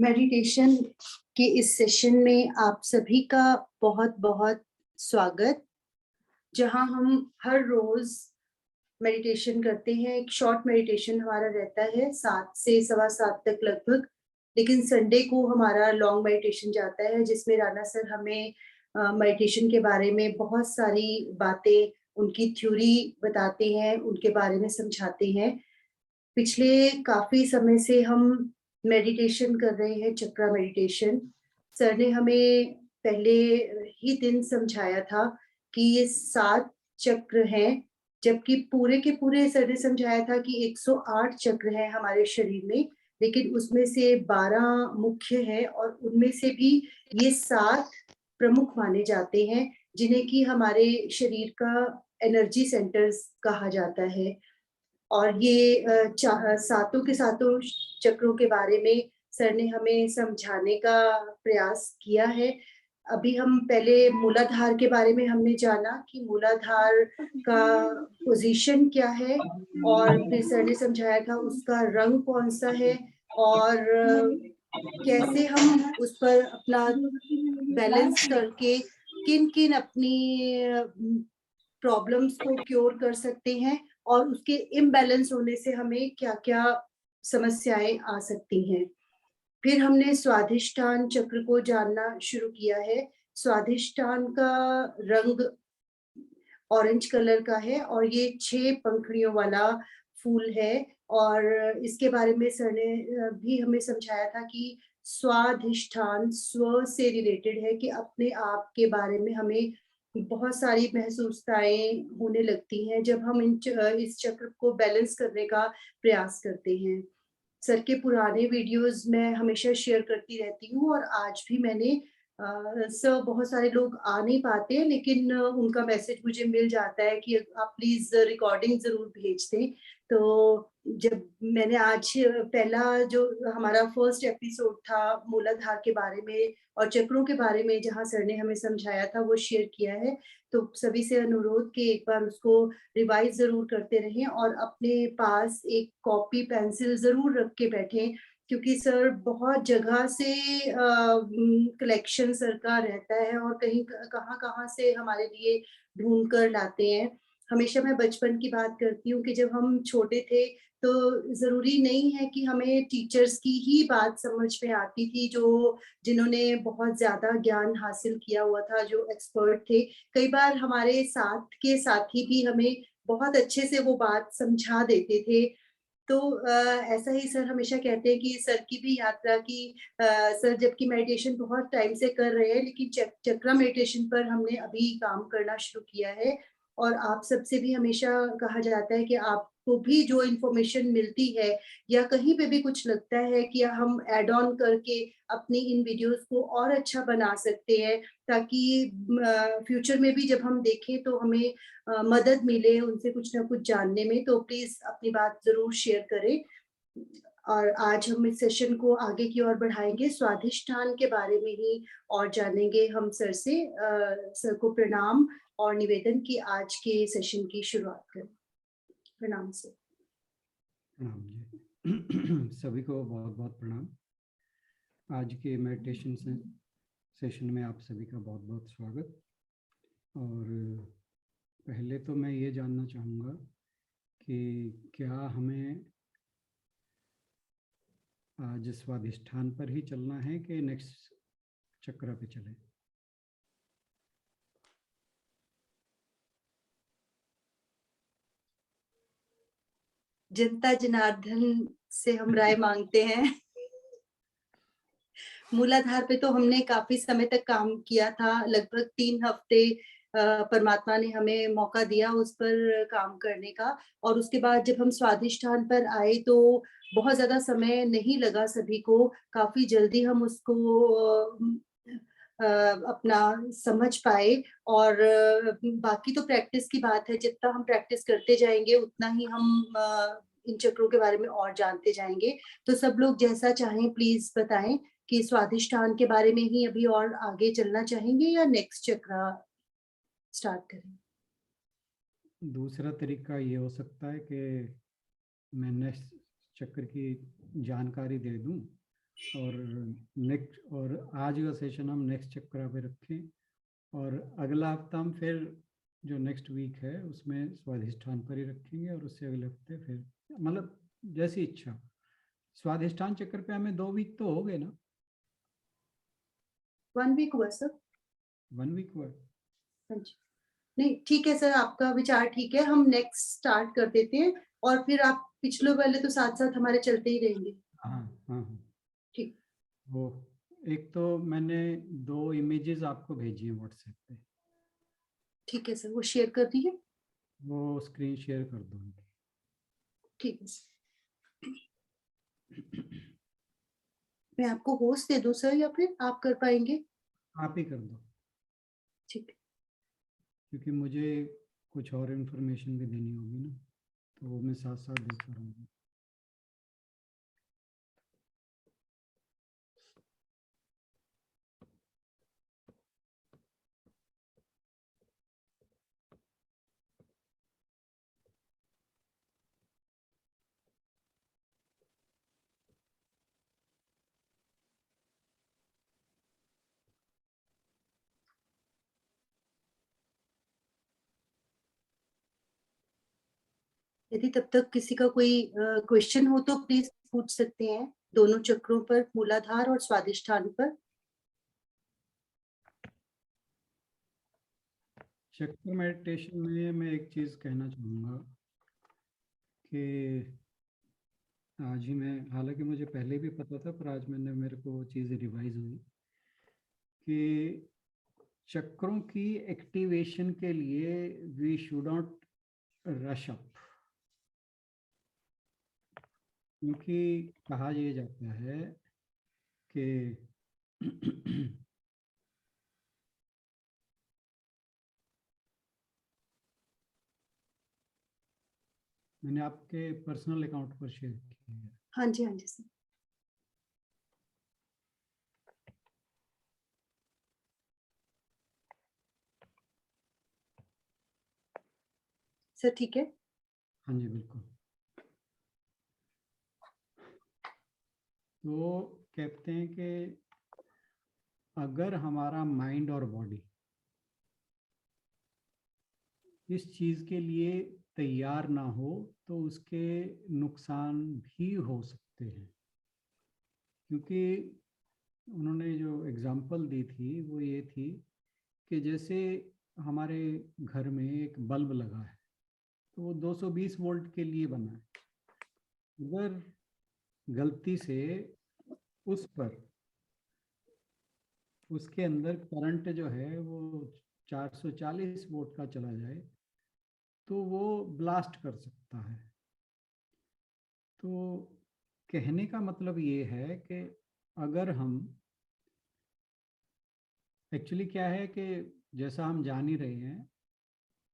Meditation के इस session में आप सभी का बहुत बहुत स्वागत, जहां हम हर रोज मेडिटेशन करते हैं। एक शॉर्ट मेडिटेशन हमारा रहता है 7 से सवा 7 तक लगभग, लेकिन संडे को हमारा लॉन्ग मेडिटेशन जाता है, जिसमें राणा सर हमें मेडिटेशन के बारे में बहुत सारी बातें, उनकी थ्योरी बताते हैं, उनके बारे में समझाते हैं। पिछले काफ़ी समय से हम मेडिटेशन कर रहे हैं, चक्रा मेडिटेशन। सर ने हमें पहले ही दिन समझाया था कि ये 7 चक्र हैं, जबकि पूरे के पूरे सर ने समझाया था कि 108 चक्र हैं हमारे शरीर में, लेकिन उसमें से 12 मुख्य हैं और उनमें से भी ये 7 प्रमुख माने जाते हैं, जिन्हें कि हमारे शरीर का एनर्जी सेंटर्स कहा जाता है। और ये सातों के सातों चक्रों के बारे में सर ने हमें समझाने का प्रयास किया है। अभी हम पहले मूलाधार के बारे में हमने जाना कि मूलाधार का पोजीशन क्या है, और फिर सर ने समझाया था उसका रंग कौन-सा है और कैसे हम उस पर अपना बैलेंस करके किन-किन अपनी प्रॉब्लम्स को क्योर कर सकते हैं, और उसके इम्बैलेंस होने से हमें क्या-क्या समस्याएँ आ सकती हैं। फिर हमने स्वाधिष्ठान चक्र को जानना शुरू किया है। स्वाधिष्ठान का रंग ऑरेंज कलर का है और ये 6 पंखुड़ियों वाला फूल है, और इसके बारे में सर ने भी हमें समझाया था कि स्वाधिष्ठान स्व से रिलेटेड है, कि अपने आप के बारे में हमें बहुत सारी महसूसताएँ होने लगती हैं जब हम इस चक्र को बैलेंस करने का प्रयास करते हैं। सर के पुराने वीडियोज़ मैं हमेशा शेयर करती रहती हूँ, और आज भी मैंने सर, बहुत सारे लोग आ नहीं पाते हैं, लेकिन उनका मैसेज मुझे मिल जाता है कि आप प्लीज़ रिकॉर्डिंग ज़रूर भेज दें। तो जब मैंने आज पहला जो हमारा फर्स्ट एपिसोड था मूलाधार के बारे में और चक्रों के बारे में, जहाँ सर ने हमें समझाया था, वो शेयर किया है। तो सभी से अनुरोध कि एक बार उसको रिवाइज़ ज़रूर करते रहें और अपने पास एक कॉपी पेंसिल ज़रूर रख के बैठें, क्योंकि सर बहुत जगह से कलेक्शन सर का रहता है, और कहीं कहाँ-कहाँ से हमारे लिए ढूँढ कर लाते हैं। हमेशा मैं बचपन की बात करती हूँ कि जब हम छोटे थे, तो ज़रूरी नहीं है कि हमें टीचर्स की ही बात समझ में आती थी, जो जिन्होंने बहुत ज़्यादा ज्ञान हासिल किया हुआ था, जो एक्सपर्ट थे। कई बार हमारे साथ के साथी भी हमें बहुत अच्छे से वो बात समझा देते थे। तो ऐसा ही सर हमेशा कहते हैं कि सर की भी यात्रा की, सर जबकि मेडिटेशन बहुत टाइम से कर रहे हैं, लेकिन चक्रा मेडिटेशन पर हमने अभी काम करना शुरू किया है, और आप सबसे भी हमेशा कहा जाता है कि आपको भी जो इन्फॉर्मेशन मिलती है या कहीं पे भी कुछ लगता है कि हम ऐड ऑन करके अपनी इन वीडियोस को और अच्छा बना सकते हैं, ताकि फ्यूचर में भी जब हम देखें तो हमें मदद मिले उनसे कुछ ना कुछ जानने में, तो प्लीज़ अपनी बात ज़रूर शेयर करें। और आज हम इस सेशन को आगे की ओर बढ़ाएँगे, स्वाधिष्ठान के बारे में ही और जानेंगे हम सर से। सर को प्रणाम और निवेदन कि आज के सेशन की शुरुआत करें। प्रणाम सर। प्रणाम जी। सभी को बहुत-बहुत प्रणाम। आज के मेडिटेशन सेशन में आप सभी का बहुत-बहुत स्वागत। और पहले तो मैं ये जानना चाहूँगा कि क्या हमें आज स्वाधिष्ठान पर ही चलना है कि नेक्स्ट चक्र पे चलें? जनता जनार्दन से हम राय माँगते हैं। मूलाधार पे तो हमने काफ़ी समय तक काम किया था, लगभग 3 हफ्ते परमात्मा ने हमें मौका दिया उस पर काम करने का, और उसके बाद जब हम स्वाधिष्ठान पर आए तो बहुत ज़्यादा समय नहीं लगा सभी को, काफ़ी जल्दी हम उसको अपना समझ पाए, और बाकी तो प्रैक्टिस की बात है, जितना हम प्रैक्टिस करते जाएँगे उतना ही हम इन चक्रों के बारे में और जानते जाएँगे। तो सब लोग जैसा चाहें प्लीज़ बताएँ कि स्वाधिष्ठान के बारे में ही अभी और आगे चलना चाहेंगे या नेक्स्ट चक्र स्टार्ट करें? दूसरा तरीका ये हो सकता है कि मैं नेक्स्ट चक्र की जानकारी दे दूं और आज का सेशन हम नेक्स्ट चक्र पे रखें और अगला हफ्ता हम फिर जो नेक्स्ट वीक है उसमें स्वाधिष्ठान पर ही रखेंगे और उससे अगले हफ्ते फिर मतलब जैसी इच्छा। स्वाधिष्ठान चक्र पे हमें 2 वीक तो हो गए ना? 1 वीक हुआ सर। 1 वीक हुआ? हाँ जी। नहीं ठीक है सर, आपका विचार ठीक है, हम नेक्स्ट स्टार्ट कर देते हैं और फिर आप पिछले वाले तो साथ साथ हमारे चलते ही रहेंगे। हाँ हाँ हाँ। ठीक। वो एक तो मैंने 2 इमेजेस आपको भेजी है व्हाट्सएप पे, ठीक है सर, वो शेयर कर दीजिए। वो स्क्रीन शेयर कर दो उनकी। ठीक है सर, मैं आपको होस्ट दे दूं सर या फिर आप कर पाएंगे? आप ही कर दो, ठीक है। क्योंकि मुझे कुछ और इन्फॉर्मेशन भी देनी होगी ना, तो वो मैं साथ साथ देता रहूँगा। यदि तब तक किसी का कोई क्वेश्चन हो तो प्लीज पूछ सकते हैं, दोनों चक्रों पर, मूलाधार और स्वादिष्ठान पर। चक्र मेडिटेशन में मैं एक चीज़ कहना चाहूँगा कि आज ही मैं, हालांकि मुझे पहले भी पता था पर आज मेरे को वो चीज़ रिवाइज हुई कि चक्रों की एक्टिवेशन के लिए we should not rush up, क्योंकि कहा यह जाता है कि मैंने आपके पर्सनल अकाउंट पर शेयर किया है। हाँ जी सर। सर ठीक है। हाँ जी बिल्कुल। तो कहते हैं कि अगर हमारा माइंड और बॉडी इस चीज़ के लिए तैयार ना हो तो उसके नुकसान भी हो सकते हैं, क्योंकि उन्होंने जो एग्जाम्पल दी थी वो ये थी कि जैसे हमारे घर में एक बल्ब लगा है तो वो 220 वोल्ट के लिए बना है, अगर गलती से उस पर उसके अंदर करंट जो है वो 440 वोल्ट का चला जाए तो वो ब्लास्ट कर सकता है। तो कहने का मतलब ये है कि अगर हम एक्चुअली क्या है कि जैसा हम जान ही रहे हैं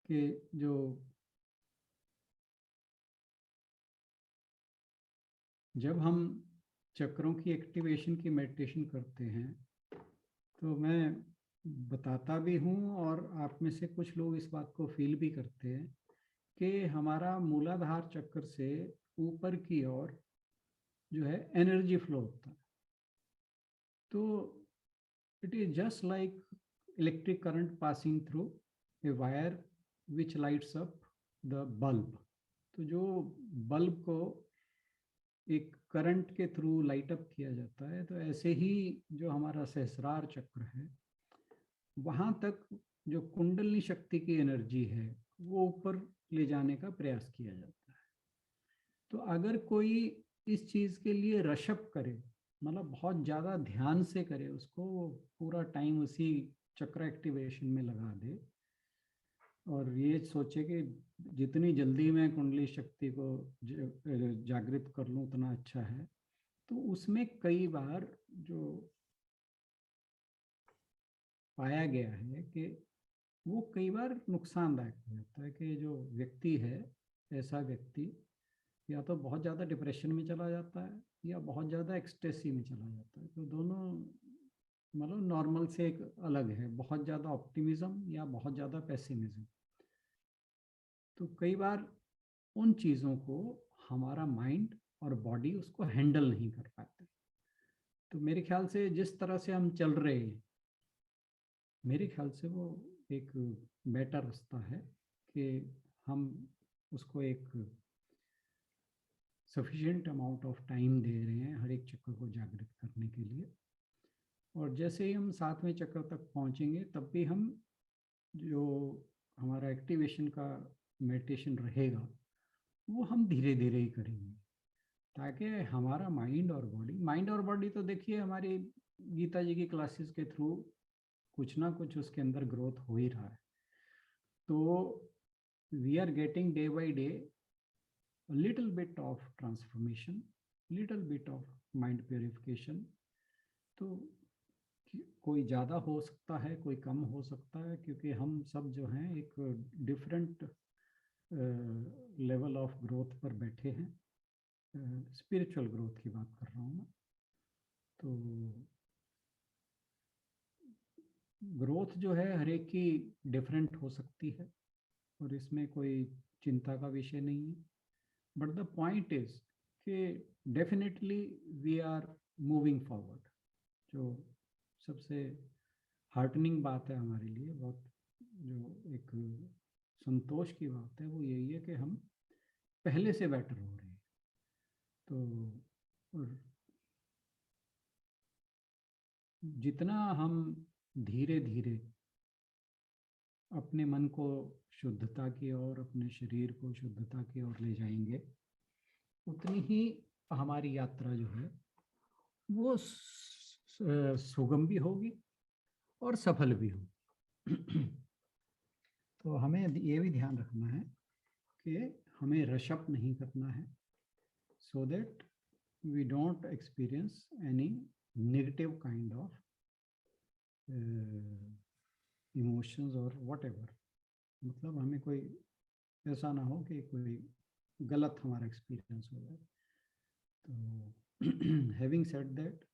कि जो जब हम चक्रों की एक्टिवेशन की मेडिटेशन करते हैं तो मैं बताता भी हूँ और आप में से कुछ लोग इस बात को फील भी करते हैं कि हमारा मूलाधार चक्र से ऊपर की ओर जो है एनर्जी फ्लो होता है। तो it is just like electric current passing through a wire which lights up the bulb. तो जो बल्ब को एक करंट के थ्रू लाइट अप किया जाता है, तो ऐसे ही जो हमारा सहस्रार चक्र है वहाँ तक जो कुंडलनी शक्ति की एनर्जी है वो ऊपर ले जाने का प्रयास किया जाता है। तो अगर कोई इस चीज़ के लिए रशअप करे, मतलब बहुत ज़्यादा ध्यान से करे, उसको पूरा टाइम उसी चक्र एक्टिवेशन में लगा दे और ये सोचे कि जितनी जल्दी मैं कुंडली शक्ति को जागृत कर लूँ उतना अच्छा है, तो उसमें कई बार जो पाया गया है कि वो कई बार नुकसानदायक हो जाता है कि जो व्यक्ति है, ऐसा व्यक्ति या तो बहुत ज़्यादा डिप्रेशन में चला जाता है या बहुत ज़्यादा एक्सटेसी में चला जाता है। तो दोनों मतलब नॉर्मल से एक अलग है, बहुत ज़्यादा ऑप्टिमिज्म या बहुत ज़्यादा पेसिमिज्म। तो कई बार उन चीज़ों को हमारा माइंड और बॉडी उसको हैंडल नहीं कर पाते। तो मेरे ख्याल से जिस तरह से हम चल रहे हैं, मेरे ख्याल से वो एक बेटर रास्ता है कि हम उसको एक सफिशिएंट अमाउंट ऑफ टाइम दे रहे हैं हर एक चक्र को जागृत करने के लिए। और जैसे ही हम 7वें चक्र तक पहुंचेंगे तब भी हम जो हमारा एक्टिवेशन का मेडिटेशन रहेगा वो हम धीरे धीरे ही करेंगे, ताकि हमारा माइंड और बॉडी तो देखिए हमारी गीता जी की क्लासेस के थ्रू कुछ ना कुछ उसके अंदर ग्रोथ हो ही रहा है। तो we are getting day by day little bit of transformation, little bit of mind purification. तो कोई ज़्यादा हो सकता है, कोई कम हो सकता है, क्योंकि हम सब जो हैं एक डिफरेंट लेवल ऑफ ग्रोथ पर बैठे हैं। स्पिरिचुअल ग्रोथ की बात कर रहा हूँ मैं। तो ग्रोथ जो है हर एक की डिफरेंट हो सकती है और इसमें कोई चिंता का विषय नहीं है। बट द पॉइंट इज कि definitely we are moving forward. जो सबसे हार्टनिंग बात है हमारे लिए, बहुत जो एक संतोष की बात है, वो यही है कि हम पहले से बेटर हो रहे हैं। तो और जितना हम धीरे धीरे अपने मन को शुद्धता की ओर, अपने शरीर को शुद्धता की ओर ले जाएंगे, उतनी ही हमारी यात्रा जो है वो सुगम भी होगी और सफल भी होगी। तो हमें ये भी ध्यान रखना है कि हमें रशअप नहीं करना है, so that we don't experience any negative kind of emotions or whatever। मतलब हमें कोई ऐसा ना हो कि कोई गलत हमारा एक्सपीरियंस हो जाए। तो हैविंग सेड दैट,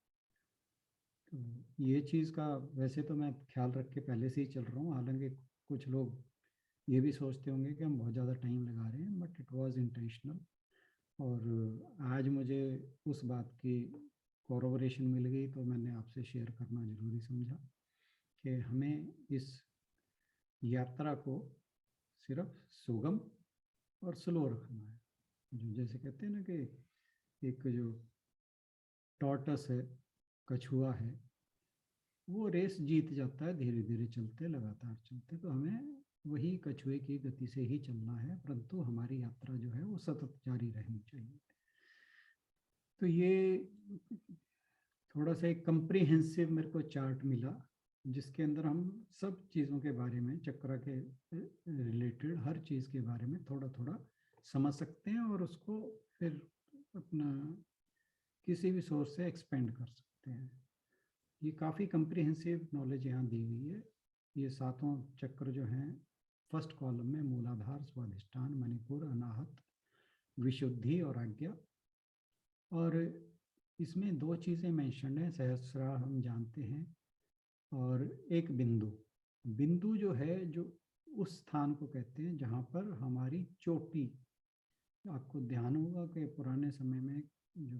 तो ये चीज़ का वैसे तो मैं ख्याल रख के पहले से ही चल रहा हूँ। हालांकि कुछ लोग ये भी सोचते होंगे कि हम बहुत ज़्यादा टाइम लगा रहे हैं, बट इट वाज इंटेंशनल। और आज मुझे उस बात की कोरोबरेशन मिल गई तो मैंने आपसे शेयर करना ज़रूरी समझा कि हमें इस यात्रा को सिर्फ सुगम और स्लो रखना है। जो जैसे कहते हैं ना कि एक जो टॉर्टस है, कछुआ है, वो रेस जीत जाता है धीरे धीरे चलते, लगातार चलते। तो हमें वही कछुए की गति से ही चलना है, परंतु हमारी यात्रा जो है वो सतत जारी रहनी चाहिए। तो ये थोड़ा सा एक कंप्रीहेंसिव मेरे को चार्ट मिला, जिसके अंदर हम सब चीज़ों के बारे में, चक्र के रिलेटेड हर चीज़ के बारे में थोड़ा थोड़ा समझ सकते हैं और उसको फिर अपना किसी भी सोर्स से एक्सपेंड कर सकते हैं। ये काफ़ी कंप्रीहेंसिव नॉलेज यहाँ दी गई है। ये 7 चक्र जो हैं, फर्स्ट कॉलम में मूलाधार, स्वाधिष्ठान, मणिपुर, अनाहत, विशुद्धि और आज्ञा। और इसमें 2 चीज़ें मेंशन है, सहस्रार हम जानते हैं, और एक बिंदु। बिंदु जो है, जो उस स्थान को कहते हैं जहाँ पर हमारी चोटी। आपको ध्यान होगा कि पुराने समय में जो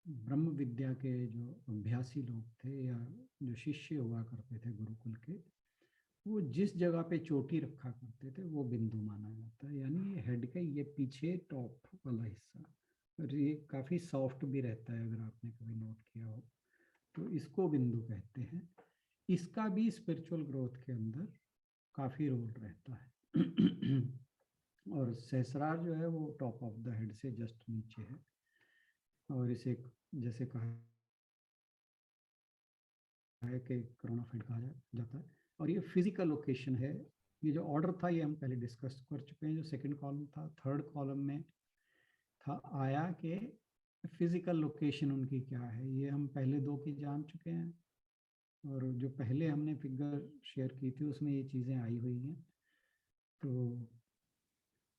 ब्रह्म विद्या के जो अभ्यासी लोग थे या जो शिष्य हुआ करते थे गुरुकुल के, वो जिस जगह पे चोटी रखा करते थे वो बिंदु माना जाता है। यानी ये हेड का ये पीछे टॉप वाला हिस्सा, और ये काफ़ी सॉफ्ट भी रहता है, अगर आपने कभी नोट किया हो तो इसको बिंदु कहते हैं। इसका भी स्पिरिचुअल ग्रोथ के अंदर काफ़ी रोल रहता है। और सहस्रार जो है वो टॉप ऑफ द हेड से जस्ट नीचे है, और इसे जैसे कहा है कि कोरोना फेड कहा जाता है। और ये फिजिकल लोकेशन है। ये जो ऑर्डर था ये हम पहले डिस्कस कर चुके हैं। जो सेकंड कॉलम था, थर्ड कॉलम में था आया कि फिजिकल लोकेशन उनकी क्या है, ये हम पहले 2 की जान चुके हैं। और जो पहले हमने फिगर शेयर की थी उसमें ये चीज़ें आई हुई हैं। तो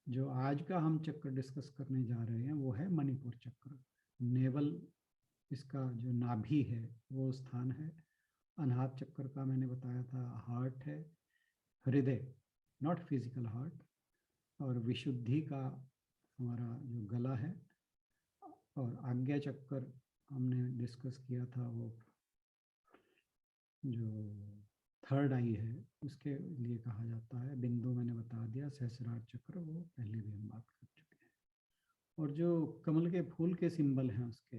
जो आज का हम चक्र डिस्कस करने जा रहे हैं वो है मणिपुर चक्र। नेवल इसका जो नाभि है वो स्थान है। अनाहत चक्र का मैंने बताया था हार्ट है, हृदय, नॉट फिजिकल हार्ट। और विशुद्धि का हमारा जो गला है, और आज्ञा चक्र हमने डिस्कस किया था, वो जो थर्ड आई है उसके लिए कहा जाता है। बिंदु मैंने बता दिया, सहस्रार चक्र वो पहले भी हम बात कर चुके हैं। और जो कमल के फूल के सिंबल हैं उसके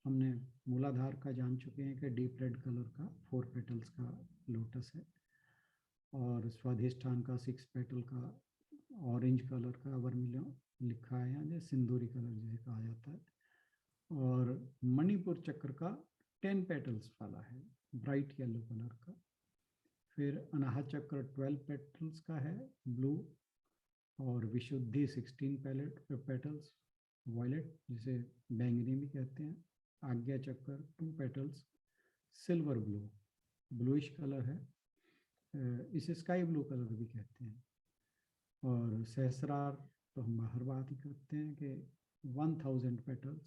हमने मूलाधार का जान चुके हैं कि डीप रेड कलर का 4 पेटल्स का लोटस है, और स्वाधिष्ठान का 6 पेटल का ऑरेंज कलर का वर्मिलियन लिखा है, या सिंदूरी कलर जिसे कहा जाता है। और मणिपुर चक्र का 10 पेटल्स वाला है, ब्राइट येलो कलर का। फिर अनाहत चक्र 12 पेटल्स का है, ब्लू, और विशुद्धि 16 पेटल्स वायलेट, जिसे बैंगनी भी कहते हैं। आज्ञा चक्र 2 petals, silver blue, bluish colour है, इसे स्काई ब्लू कलर भी कहते हैं। और सहस्रार तो हम हर बात ही करते हैं कि 1000 petals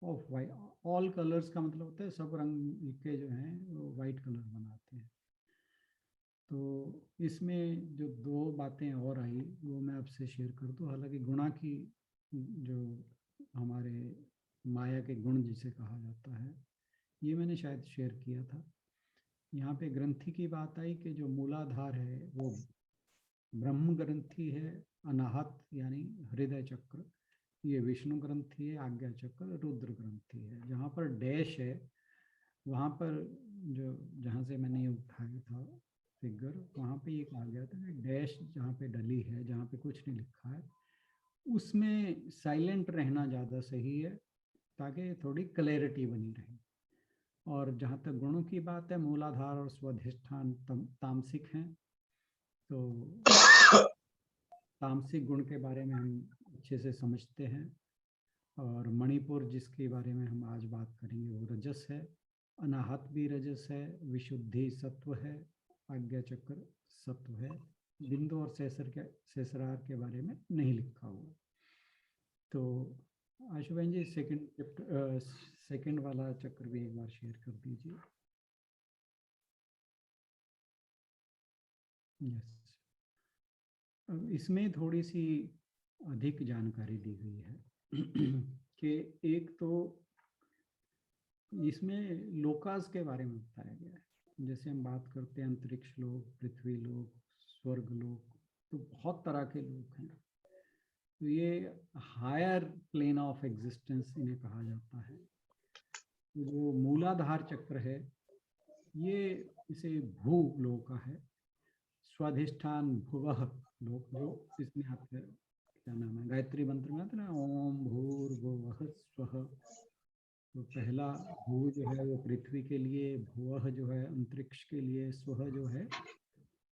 of white, all colours का मतलब होता है सब रंग के जो हैं वो वाइट कलर बनाते हैं। तो इसमें जो 2 बातें और आई वो मैं आपसे शेयर कर दूँ। हालांकि गुणा की, जो हमारे माया के गुण जिसे कहा जाता है, ये मैंने शायद शेयर किया था। यहाँ पे ग्रंथि की बात आई कि जो मूलाधार है वो ब्रह्म ग्रंथि है, अनाहत यानी हृदय चक्र ये विष्णु ग्रंथि है, आज्ञा चक्र रुद्र ग्रंथि है। जहाँ पर डैश है वहाँ पर जो जहाँ से मैंने उठाया था फिगर, वहाँ पे ये कहा गया था कि डैश जहाँ पे डली है, जहाँ पे कुछ नहीं लिखा है, उसमें साइलेंट रहना ज़्यादा सही है ताकि थोड़ी क्लैरिटी बनी रहे। और जहाँ तक गुणों की बात है, मूलाधार और स्वाधिष्ठान तामसिक हैं, तो तामसिक गुण के बारे में हम अच्छे से समझते हैं। और मणिपुर जिसके बारे में हम आज बात करेंगे वो रजस है, अनाहत भी रजस है, विशुद्धि सत्व है, आज्ञा चक्र सत्व है। बिंदु और सहस्रार के बारे में नहीं लिखा हुआ। तो आशु बहन जी सेकंड वाला चक्र भी एक बार शेयर कर दीजिए। यस, अब इसमें थोड़ी सी अधिक जानकारी दी गई है कि एक तो इसमें लोकास के बारे में बताया गया है। जैसे हम बात करते हैं अंतरिक्ष लोक, पृथ्वी लोक, स्वर्ग लोक, तो बहुत तरह के लोक हैं। तो ये हायर प्लेन ऑफ एग्जिस्टेंस इन्हें कहा जाता है। जो मूलाधार चक्र है ये इसे भू लोक है, स्वाधिष्ठान भुवः लोक, जो इसमें आते हैं, क्या नाम है, गायत्री मंत्र में आता है ना, ओम भूर्भुवः स्वः। तो पहला भू जो है वो पृथ्वी के लिए, भुवः जो है अंतरिक्ष के लिए, स्वः जो है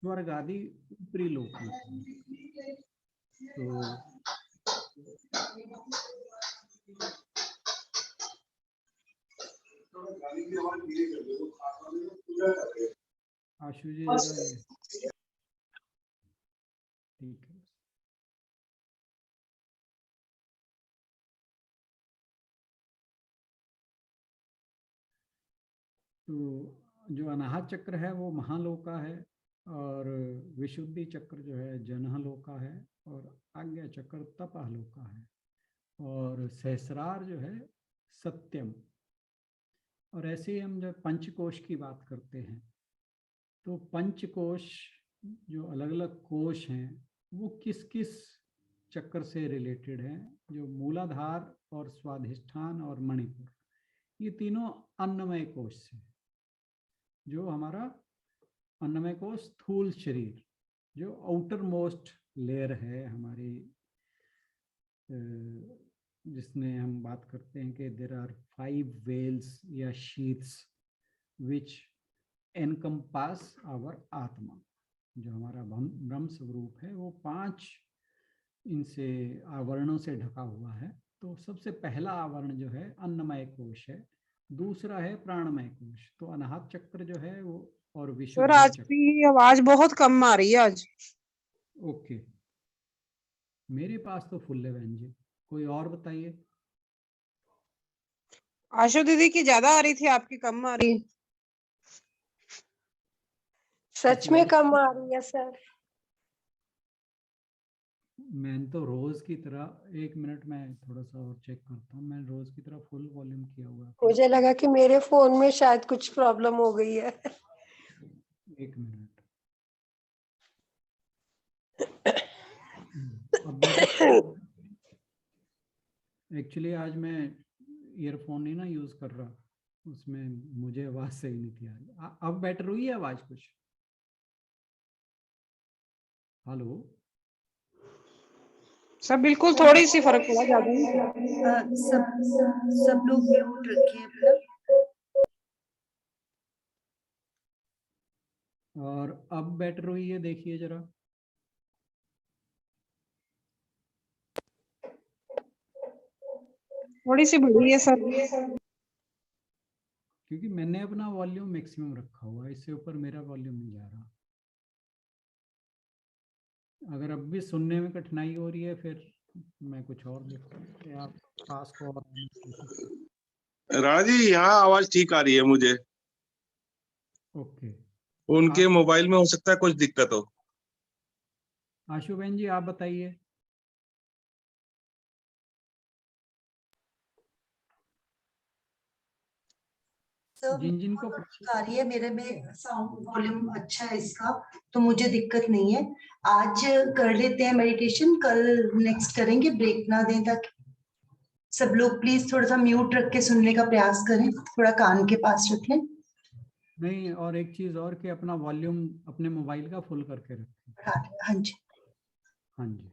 स्वर्ग आदि ऊपरी लोकों के लिए। तो आशु जी जरा ठीक है। तो जो अनाहत चक्र है वो महालोका है, और विशुद्धि चक्र जो है जनहलोका है, और आज्ञा चक्र तपहलोका है, और सहस्रार जो है सत्यम। और ऐसे ही हम जब पंचकोश की बात करते हैं तो पंचकोश जो अलग अलग कोश हैं वो किस किस चक्र से रिलेटेड हैं, जो मूलाधार और स्वाधिष्ठान और मणिपुर, ये तीनों अन्नमय कोश से। जो हमारा अन्नमय कोश स्थूल शरीर, जो आउटर मोस्ट लेयर है हमारी, जिसमें हम बात करते हैं कि देर आर 5 वेल्स या शीथ्स विच एनकम्पास आवर आत्मा। जो हमारा ब्रह्म स्वरूप है वो 5 इनसे आवरणों से ढका हुआ है। तो सबसे पहला आवरण जो है अन्नमय कोश है, दूसरा है प्राणमय कोश। तो अनाहत चक्र जो है वो, और विशुद्धि आज चक्र। भी आवाज बहुत कम आ रही है आज। ओके, मेरे पास तो फुल है बहन जी, कोई और बताइए। आशु दीदी की ज्यादा आ रही थी, आपकी कम आ रही है। सच में कम आ रही है सर। मैं तो रोज की तरह, 1 मिनट में थोड़ा सा और चेक करता हूँ, मैं रोज की तरह फुल वॉल्यूम किया हुआ है। मुझे लगा कि मेरे फोन में शायद कुछ प्रॉब्लम हो गई है। 1 मिनट। अब बेटर। एक्चुअली आज मैं ईयरफोन नहीं ना यूज कर रहा, उसमें मुझे आवाज सही नहीं थी आ रही। अब बेटर हुई है आवाज कुछ? हेलो। सब बिल्कुल थोड़ी सी फर्क पड़ा, ज्यादा नहीं। सब लोग म्यूट रखें अपना। और अब बेटर हुई है, देखिए जरा। थोड़ी सी बढ़ी है सर। क्योंकि मैंने अपना वॉल्यूम मैक्सिमम रखा हुआ है, इससे ऊपर मेरा वॉल्यूम नहीं जा रहा। अगर अब भी सुनने में कठिनाई हो रही है, फिर मैं कुछ और देखता हूँ या पास को और राणा जी, यहाँ आवाज ठीक आ रही है मुझे। ओके। उनके मोबाइल में हो सकता है कुछ दिक्कत हो। आशु बहन जी, आप बताइए। जिन जिन को आ रही है, मेरे में साउंड वॉल्यूम अच्छा है इसका, तो मुझे दिक्कत नहीं है। आज कर लेते हैं मेडिटेशन, कल नेक्स्ट करेंगे, ब्रेक ना दें। ताकि सब लोग प्लीज थोड़ा सा म्यूट रख के सुनने का प्रयास करें, थोड़ा कान के पास रख लें। नहीं, और एक चीज और कि अपना वॉल्यूम अपने मोबाइल का फुल करके रखें। हाँ जी। हाँ जी।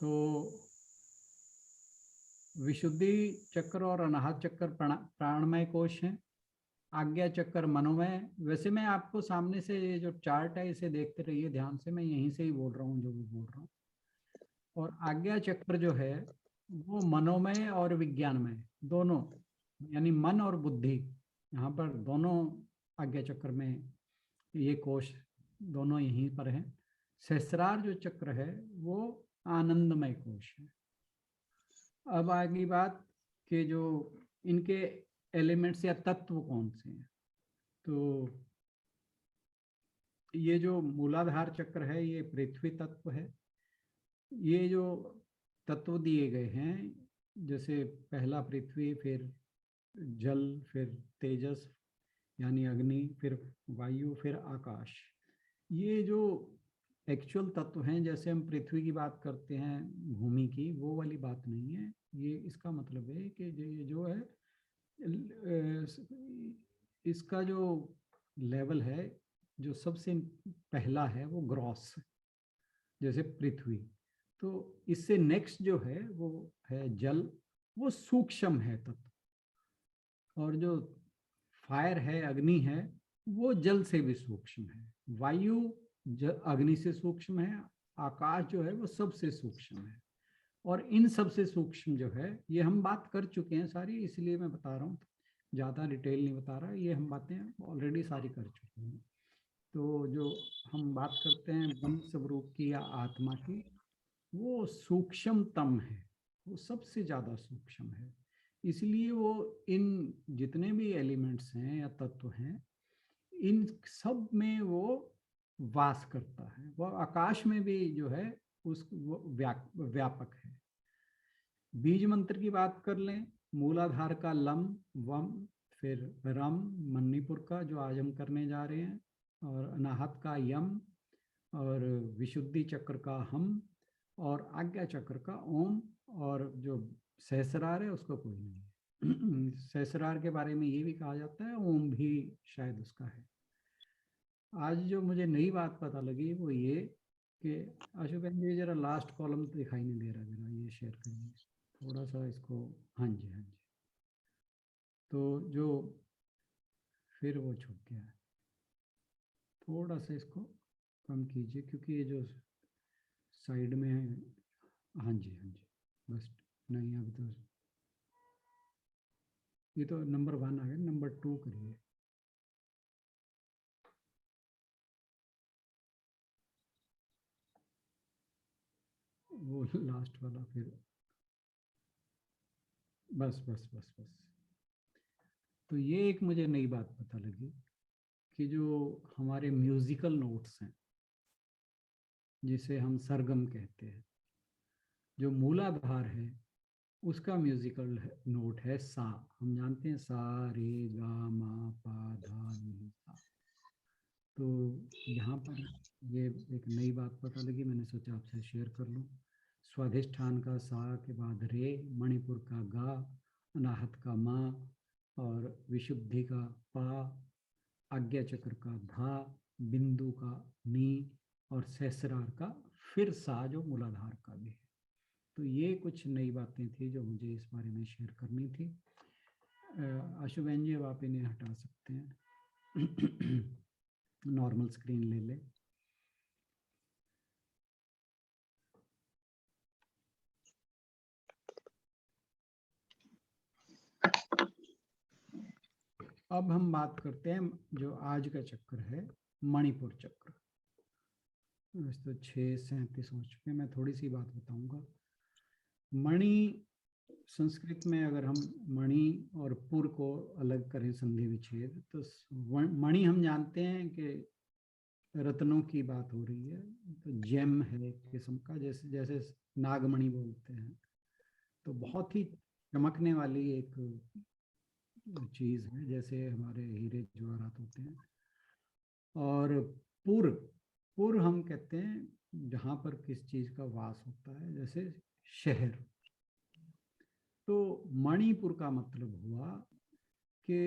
तो विशुद्धि चक्र और अनाहत चक्र प्राणमय कोश हैं। आज्ञा चक्र मनोमय। वैसे मैं आपको सामने से ये जो चार्ट है इसे देखते रहिए ध्यान से, मैं यहीं से ही बोल रहा हूँ जो भी बोल रहा हूँ। और आज्ञा चक्र जो है वो मनोमय और विज्ञानमय दोनों, यानी मन और बुद्धि, यहाँ पर दोनों आज्ञा चक्र में ये कोश दोनों यहीं पर हैं। सहस्रार जो चक्र है वो आनंदमय कोश है। अब आगे बात कि जो इनके एलिमेंट्स या तत्व कौन से हैं। तो ये जो मूलाधार चक्र है ये पृथ्वी तत्व है। ये जो तत्व दिए गए हैं, जैसे पहला पृथ्वी, फिर जल, फिर तेजस यानी अग्नि, फिर वायु, फिर आकाश, ये जो एक्चुअल तत्व हैं, जैसे हम पृथ्वी की बात करते हैं भूमि की, वो वाली बात नहीं है ये। इसका मतलब है कि ये जो है इसका जो लेवल है, जो सबसे पहला है वो ग्रॉस, जैसे पृथ्वी। तो इससे नेक्स्ट जो है वो है जल, वो सूक्ष्म है तत्व। और जो फायर है, अग्नि है, वो जल से भी सूक्ष्म है। वायु अग्नि से सूक्ष्म है। आकाश जो है वो सबसे सूक्ष्म है। और इन सबसे सूक्ष्म जो है, ये हम बात कर चुके हैं सारी, इसलिए मैं बता रहा हूँ, ज़्यादा डिटेल नहीं बता रहा, ये हम बातें ऑलरेडी सारी कर चुके हैं। तो जो हम बात करते हैं ब्रह्म स्वरूप की या आत्मा की, वो सूक्ष्मतम है, वो सबसे ज़्यादा सूक्ष्म है। इसलिए वो इन जितने भी एलिमेंट्स हैं या तत्व हैं, इन सब में वो वास करता है। वो आकाश में भी जो है उस व्यापक है। बीज मंत्र की बात कर लें, मूलाधार का लम, वम, फिर रम, मणिपुर का जो आज हम करने जा रहे हैं, और अनाहत का यम, और विशुद्धि चक्र का हम, और आज्ञा चक्र का ओम, और जो सहस्रार है उसका कोई नहीं है। सहस्रार के बारे में ये भी कहा जाता है ओम भी शायद उसका है। आज जो मुझे नई बात पता लगी वो ये कि अशोक जी जरा लास्ट कॉलम दिखाई नहीं दे रहा, जरा ये शेयर करिए थोड़ा सा इसको। हाँ जी, हाँ जी। तो जो फिर वो छूट गया है, थोड़ा सा इसको कम कीजिए क्योंकि ये जो साइड में है। हाँ जी, हाँ जी, बस। नहीं, अभी तो ये तो नंबर 1 आ गया, नंबर 2 करिए। वो लास्ट वाला फिर, बस बस बस बस। तो ये एक मुझे नई बात पता लगी कि जो हमारे म्यूजिकल नोट्स हैं, जिसे हम सरगम कहते हैं। जो मूलाधार है उसका म्यूजिकल नोट है सा। हम जानते हैं सा रे गा मा पा धा नी सा। तो यहाँ पर ये एक नई बात पता लगी, मैंने सोचा आपसे शेयर कर लूँ। स्वाधिष्ठान का सा के बाद रे, मणिपुर का गा, अनाहत का मा और विशुद्धि का पा, आज्ञा चक्र का धा, बिंदु का नी और सहस्रार का फिर सा जो मूलाधार का भी है। तो ये कुछ नई बातें थी जो मुझे इस बारे में शेयर करनी थी। आशु बहन जी, अब आप इन्हें हटा सकते हैं। नॉर्मल स्क्रीन ले ले। अब हम बात करते हैं जो आज का चक्र है, मणिपुर चक्र। तो 6:37 हो चुके हैं, मैं थोड़ी सी बात बताऊंगा। मणि संस्कृत में अगर हम मणि और पुर को अलग करें संधि विच्छेद, तो मणि हम जानते हैं कि रत्नों की बात हो रही है, तो जेम है एक किस्म का, जैसे जैसे नागमणि बोलते हैं, तो बहुत ही चमकने वाली एक चीज है, जैसे हमारे हीरे जवाहरात होते हैं। और पुर, पुर हम कहते हैं जहाँ पर किस चीज का वास होता है, जैसे शहर। तो मणिपुर का मतलब हुआ कि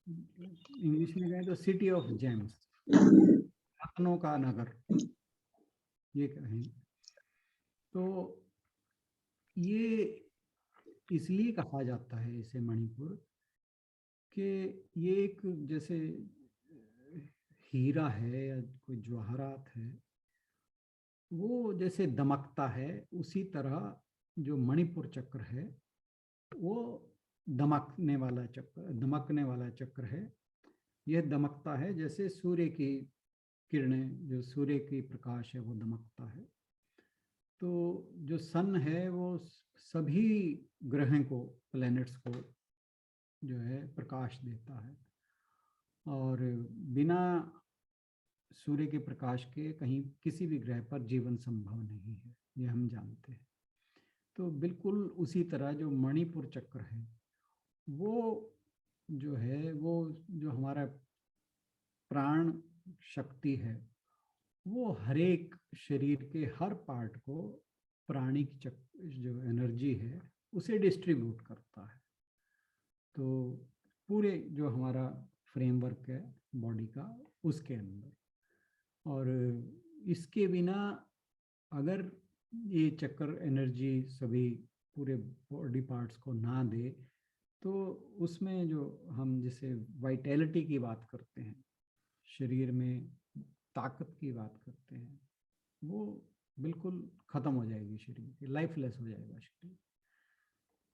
इंग्लिश में कहें तो सिटी ऑफ जेम्स, रत्नों का नगर ये कहें। तो ये इसलिए कहा जाता है इसे मणिपुर कि ये एक जैसे हीरा है या कोई जवाहरात है, वो जैसे दमकता है, उसी तरह जो मणिपुर चक्र है वो दमकने वाला चक्र है। यह दमकता है जैसे सूर्य की किरणें, जो सूर्य की प्रकाश है वो दमकता है। तो जो सन है वो सभी ग्रहों को, प्लैनेट्स को जो है प्रकाश देता है, और बिना सूर्य के प्रकाश के कहीं किसी भी ग्रह पर जीवन संभव नहीं है, ये हम जानते हैं। तो बिल्कुल उसी तरह जो मणिपुर चक्र है वो जो है, वो जो हमारा प्राण शक्ति है, वो हर एक शरीर के हर पार्ट को प्राणिक चक्र जो एनर्जी है उसे डिस्ट्रीब्यूट करता है। तो पूरे जो हमारा फ्रेमवर्क है बॉडी का, उसके अंदर, और इसके बिना अगर ये चक्र एनर्जी सभी पूरे बॉडी पार्ट्स को ना दे, तो उसमें जो हम जिसे वाइटैलिटी की बात करते हैं, शरीर में ताकत की बात करते हैं, वो बिल्कुल ख़त्म हो जाएगी, शरीर की लाइफलेस हो जाएगा शरीर।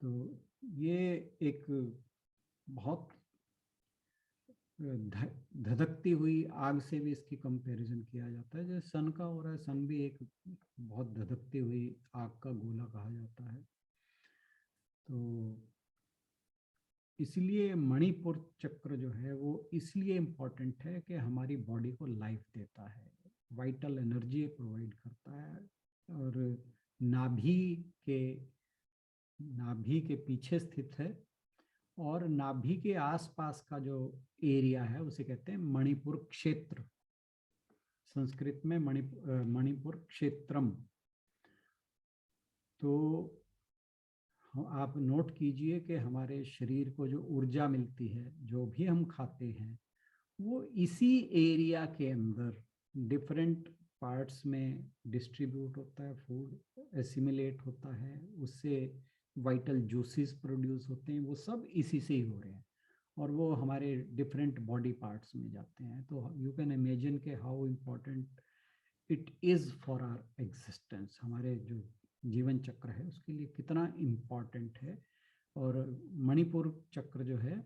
तो ये एक बहुत धधकती हुई आग से भी इसकी कंपैरिजन किया जाता है, जैसे सन का हो रहा है। सन भी एक बहुत धधकती हुई आग का गोला कहा जाता है। तो इसलिए मणिपुर चक्र जो है वो इसलिए इम्पोर्टेंट है कि हमारी बॉडी को लाइफ देता है, वाइटल एनर्जी प्रोवाइड करता है, और नाभि के पीछे स्थित है, और नाभि के आसपास का जो एरिया है उसे कहते हैं मणिपुर क्षेत्र। संस्कृत में मणिपुर क्षेत्रम। तो आप नोट कीजिए कि हमारे शरीर को जो ऊर्जा मिलती है, जो भी हम खाते हैं, वो इसी एरिया के अंदर डिफरेंट पार्ट्स में डिस्ट्रीब्यूट होता है, फूड एसिमिलेट होता है, उससे वाइटल जूसेस प्रोड्यूस होते हैं, वो सब इसी से ही हो रहे हैं, और वो हमारे डिफरेंट बॉडी पार्ट्स में जाते हैं। तो यू कैन इमेजिन के how important it is for our existence, हमारे जो जीवन चक्र है उसके लिए कितना इम्पॉर्टेंट है। और मणिपुर चक्र जो है,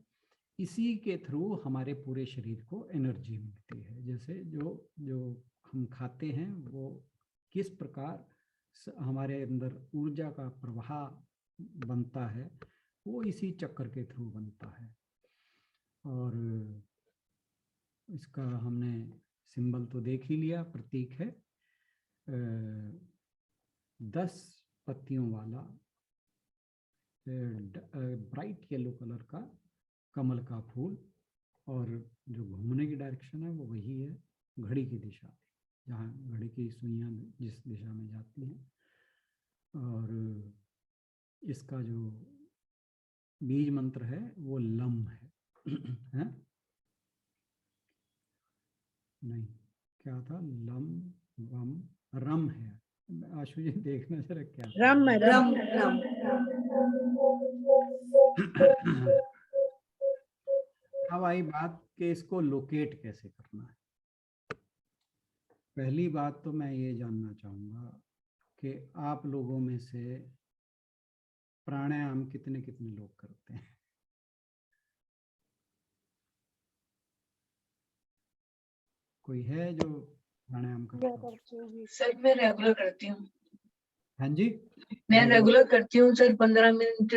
इसी के थ्रू हमारे पूरे शरीर को एनर्जी मिलती है। जैसे जो हम खाते हैं वो किस प्रकार हमारे अंदर ऊर्जा का प्रवाह बनता है, वो इसी चक्र के थ्रू बनता है। और इसका हमने सिंबल तो देख ही लिया, प्रतीक है। 10 पत्तियों वाला ब्राइट येलो कलर का कमल का फूल, और जो घूमने की डायरेक्शन है वो वही है घड़ी की दिशा, जहाँ घड़ी की सुइयां जिस दिशा में जाती हैं। और इसका जो बीज मंत्र है वो लम है। है? नहीं, क्या था? लम वम रम है। आशु जी देखना जरा क्या था? रम है, रम। रम रम अब आई बात कि इसको लोकेट कैसे करना है। पहली बात तो मैं ये जानना चाहूँगा कि आप लोगों में से प्राणायाम कितने कितने लोग करते हैं? कोई है जो प्राणायाम करता मैं हो? करती हूँ भी। सर मैं रेगुलर करती हूँ। हाँ जी, मैं रेगुलर करती हूँ सर। 15 मिनट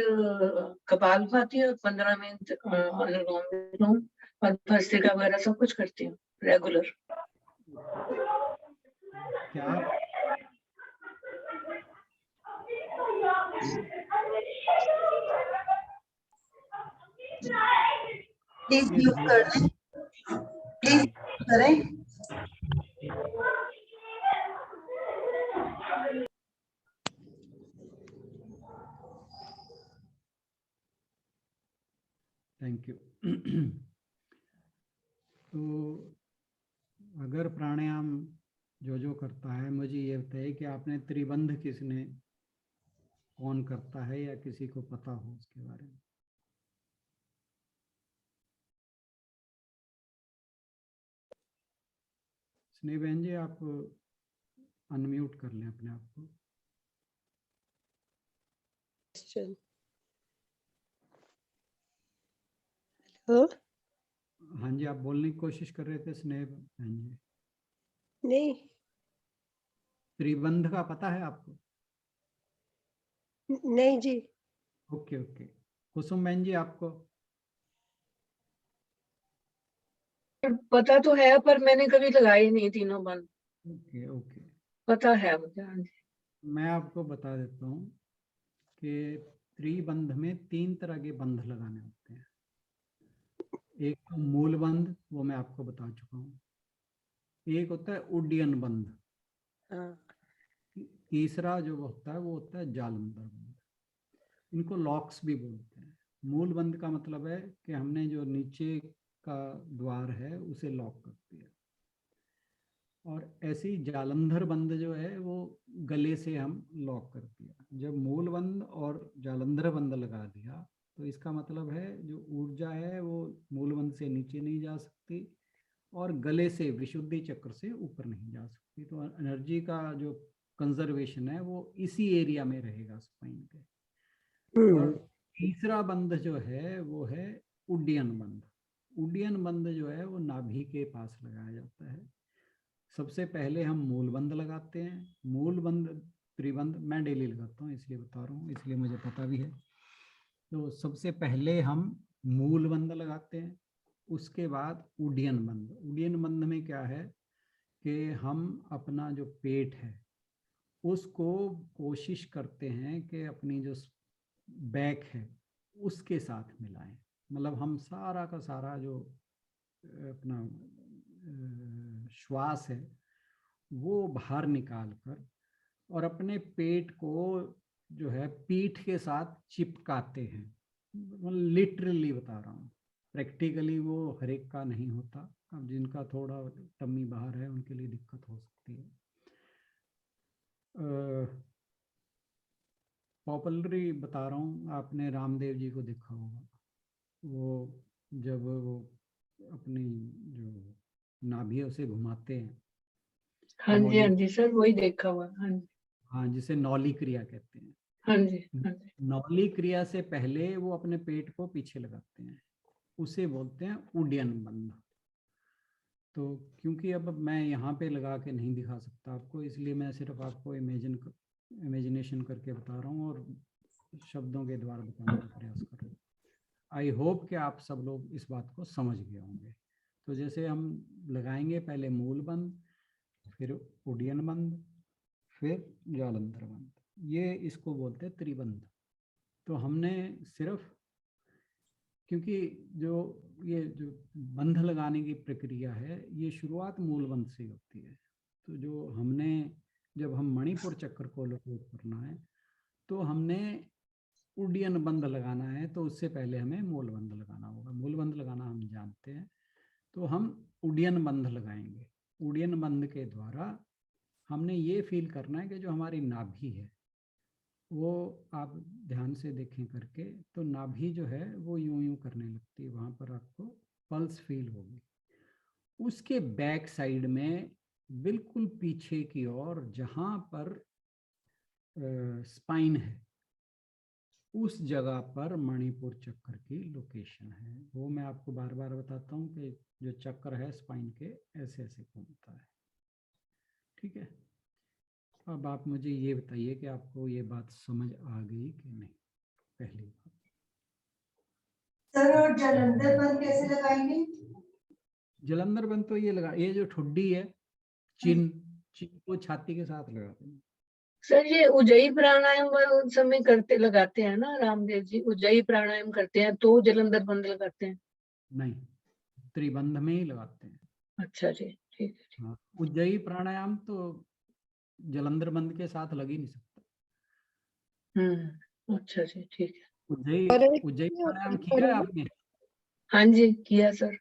कपालभाति और 15 मिनट अनुलोम विलोम और भस्त्रिका वगैरह सब कुछ करती हूँ रेगुलर। क्या आप प्लीज म्यूट कर दें, प्लीज करें। Thank you. तो अगर प्राणायाम जो करता है, मुझे ये बताइए कि आपने त्रिबंध किसने, कौन करता है या किसी को पता हो उसके बारे में? स्नेह बहन जी, आप अनम्यूट कर लें अपने आप को। हेलो? हाँ जी, आप बोलने की कोशिश कर रहे थे स्नेह बहन जी। नहीं, त्रिबंध का पता है आपको? नहीं जी। Okay okay. कुसुम बहन जी, आपको? पता तो है पर मैंने कभी लगाई नहीं तीनों बंद। ओके ओके, पता है मुझे। हाँ जी। मैं आपको बता देता हूँ कि त्रिबंध में 3 तरह के बंध लगाने होते हैं। एक तो मूल बंध, वो मैं आपको बता चुका हूँ। एक होता है उड्डयन बंध। हाँ, तीसरा जो होता है वो होता है जालंधर बंध। इनको लॉक्स भी बोलते हैं। मूल बंध का मतलब है कि हमने जो नीचे का द्वार है उसे लॉक कर दिया, और ऐसे ही जालंधर बंद जो है वो गले से हम लॉक कर दिया। जब मूल बंद और जालंधर बंद लगा दिया तो इसका मतलब है जो ऊर्जा है वो मूल बंद से नीचे नहीं जा सकती और गले से विशुद्धि चक्र से ऊपर नहीं जा सकती। तो एनर्जी का जो कंजर्वेशन है वो इसी एरिया में रहेगा स्पाइन के। और तीसरा बंध जो है वो है उड्डयन बंध। उड्डयन बंध जो है वो नाभि के पास लगाया जाता है। सबसे पहले हम मूल बंध लगाते हैं। मूल बंध त्रिबंध मैं डेली लगाता हूँ इसलिए बता रहा हूँ, इसलिए मुझे पता भी है। तो सबसे पहले हम मूल बंध लगाते हैं, उसके बाद उड्डयन बंध। उड्डयन बंध में क्या है कि हम अपना जो पेट है उसको कोशिश करते हैं कि अपनी जो बैक है उसके साथ मिलाएं। मतलब हम सारा का सारा जो अपना श्वास है वो बाहर निकाल कर और अपने पेट को जो है पीठ के साथ चिपकाते हैं। लिटरली बता रहा हूँ, प्रैक्टिकली वो हर एक का नहीं होता। अब जिनका थोड़ा टम्मी बाहर है उनके लिए दिक्कत हो सकती है। पॉपुलरी बता रहा हूँ, आपने रामदेव जी को देखा होगा। वो जब वो अपनी जो नाभि उसे घुमाते हैं, हाँ जी, हाँ नौली, जी सर वही देखा हुआ। हाँ जी, हाँ, जिसे नौली क्रिया कहते हैं। हाँ जी, हाँ जी। नौली क्रिया से पहले वो अपने पेट को पीछे लगाते हैं, उसे बोलते हैं उड्डयन बंध। तो क्योंकि अब मैं यहाँ पे लगा के नहीं दिखा सकता आपको, इसलिए मैं सिर्फ आपको इमेजिनेशन करके बता रहा हूँ और शब्दों के द्वारा बताने का प्रयास कर रहा हूँ। आई होप कि आप सब लोग इस बात को समझ गए होंगे। तो जैसे हम लगाएंगे पहले मूल बंध, फिर उड्डयन बंध, फिर जालंधर बंध, ये इसको बोलते हैं त्रिबंध। तो हमने सिर्फ, क्योंकि ये जो बंध लगाने की प्रक्रिया है ये शुरुआत मूल बंध से होती है। तो जब हम मणिपुर चक्र को लोकेट करना है तो हमने उड्डयन बंध लगाना है, तो उससे पहले हमें मूल बंध लगाना होगा। मूल बंध लगाना हम जानते हैं, तो हम उड्डयन बंध लगाएंगे। उड्डयन बंध के द्वारा हमने ये फील करना है कि जो हमारी नाभि है वो, आप ध्यान से देखें करके, तो नाभि जो है वो यूं यूं करने लगती है, वहाँ पर आपको पल्स फील होगी। उसके बैक साइड में बिल्कुल पीछे की ओर जहाँ पर स्पाइन है, उस जगह पर मणिपुर चक्र की लोकेशन है। वो मैं आपको बार बार बताता हूँ कि जो चक्र है स्पाइन के ऐसे ऐसे घूमता है। ठीक है, अब आप मुझे ये बताइए कि आपको ये बात समझ आ गई कि नहीं। पहली बात सर, और जालंधर बंध कैसे लगाएंगे? जलंधर बंध तो ये जो ठुड्डी है, चिन को छाती के साथ लगाते हैं। सर ये उज्जयी प्राणायाम उस समय लगाते हैं ना रामदेव जी, उज्जयी प्राणायाम करते हैं तो जलंधर बंध लगाते हैं? नहीं, त्रिबंध में ही लगाते हैं। अच्छा जी, ठीक है। हाँ, उज्जयी प्राणायाम तो जलंधर बंध के साथ लग ही नहीं सकता। अच्छा जी, ठीक है। उज्जयी प्राणायाम किया है आपने? हाँ जी, किया सर।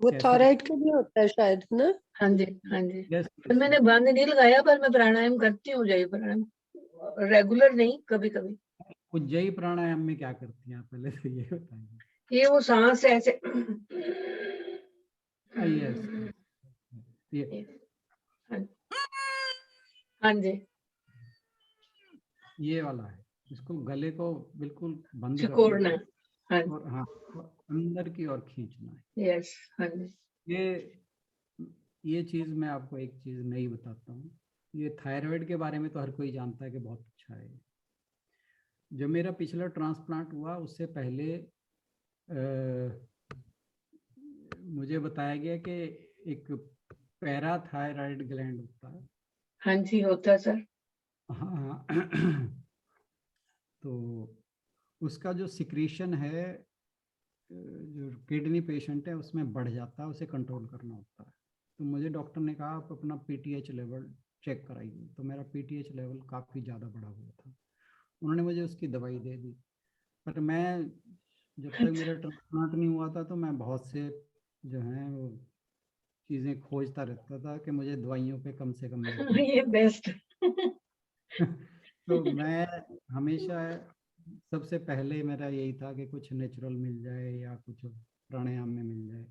वो कैसे? थायराइड के लिए होता है शायद ना? हाँ जी, हाँ जी। Yes, पर मैंने बंद नहीं लगाया, पर मैं प्राणायाम करती हूँ, उज्जयी प्राणायाम, रेगुलर नहीं, कभी कभी। उज्जयी प्राणायाम में क्या करती हैं आप, पहले तो ये बताइए। ये वो सांस ऐसे यस, ये हाँ जी, ये वाला है। इसको गले को बिल्कुल बंद सिकोड़ना। करना हाँ, और हाँ, अंदर की ओर खींचना है। यस, हाँ जी। ये चीज मैं आपको एक चीज नई बताता हूँ। ये थायराइड के बारे में तो हर कोई जानता है कि बहुत अच्छा है। जब मेरा पिछला ट्रांसप्लांट हुआ उससे पहले मुझे बताया गया कि एक पैराथायराइड ग्लैंड होता है। हाँ जी, होता है सर। हाँ तो उसका जो सिक्रीशन है, जो किडनी पेशेंट है उसमें बढ़ जाता है, उसे कंट्रोल करना होता है। तो मुझे डॉक्टर ने कहा आप अपना पीटीएच लेवल चेक कराइए। तो मेरा पीटीएच लेवल काफ़ी ज़्यादा बढ़ा हुआ था। उन्होंने मुझे उसकी दवाई दे दी, पर मैं जब तक मेरा ट्रांसप्लांट नहीं हुआ था तो मैं बहुत से जो हैं वो चीज़ें खोजता रहता था कि मुझे दवाइयों पे कम से कम निर्भर ये बेस्ट। तो मैं हमेशा सबसे पहले मेरा यही था कि कुछ नेचुरल मिल जाए या कुछ प्राणायाम में मिल जाए।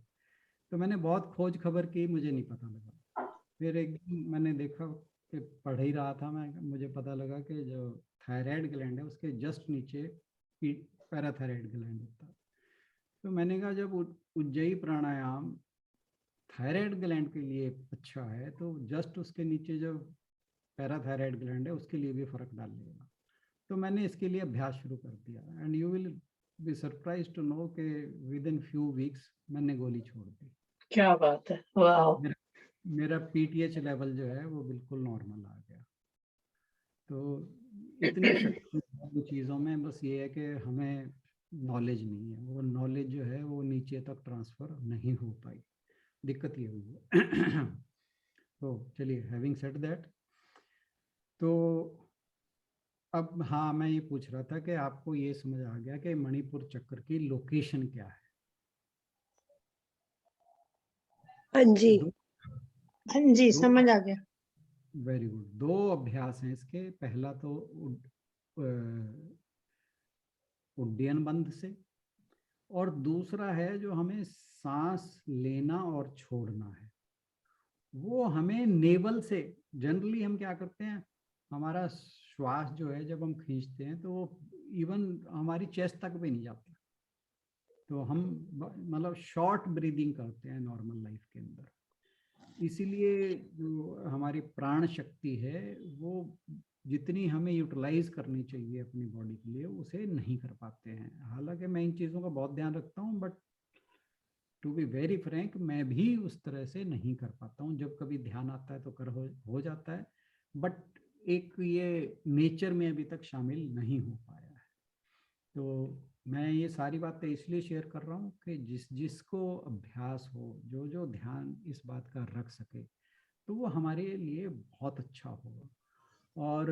तो मैंने बहुत खोज खबर की, मुझे नहीं पता लगा। फिर एक दिन मैंने देखा कि पढ़ ही रहा था मैं, मुझे पता लगा कि जो थायराइड ग्लैंड है उसके जस्ट नीचे पैराथायराइड ग्लैंड होता है। तो मैंने कहा जब उज्जयी प्राणायाम थायराइड ग्लैंड के लिए अच्छा है तो जस्ट उसके नीचे जो पैराथायराइड ग्लैंड है उसके लिए भी फर्क डाल लेगा। तो मैंने इसके लिए अभ्यास शुरू कर दिया and you will be surprise to know कि विद इन फ्यू वीक्स मैंने गोली छोड़ दी। क्या बात है, वाह। मेरा पीटीएच लेवल जो है वो बिल्कुल नॉर्मल आ गया। तो इतनी शक्ति चीज़ों में, बस ये है कि हमें नॉलेज नहीं है। वो नॉलेज जो है वो नीचे तक ट्रांसफ़र नहीं हो पाई, दिक्कत ये हुई है। तो चलिए, हैविंग सेड दैट, तो अब हाँ मैं ये पूछ रहा था कि आपको ये समझ आ गया कि मणिपुर चक्र की लोकेशन क्या है? हाँ जी, हाँ जी, समझ आ गया। Very good. दो अभ्यास हैं इसके। पहला तो उड्डयन बंध से, और दूसरा है जो हमें सांस लेना और छोड़ना है, वो हमें नेवल से। जनरली हम क्या करते हैं, हमारा श्वास जो है जब हम खींचते हैं तो वो इवन हमारी चेस्ट तक भी नहीं जाता। तो हम मतलब शॉर्ट ब्रीदिंग करते हैं नॉर्मल लाइफ के अंदर। इसीलिए जो हमारी प्राण शक्ति है वो जितनी हमें यूटिलाइज करनी चाहिए अपनी बॉडी के लिए उसे नहीं कर पाते हैं। हालांकि मैं इन चीज़ों का बहुत ध्यान रखता हूँ, but to be very frank मैं भी उस तरह से नहीं कर पाता हूँ। जब कभी ध्यान आता है तो हो जाता है, बट एक ये नेचर में अभी तक शामिल नहीं हो पाया है। तो मैं ये सारी बातें इसलिए शेयर कर रहा हूँ कि जिसको अभ्यास हो, जो ध्यान इस बात का रख सके, तो वो हमारे लिए बहुत अच्छा होगा। और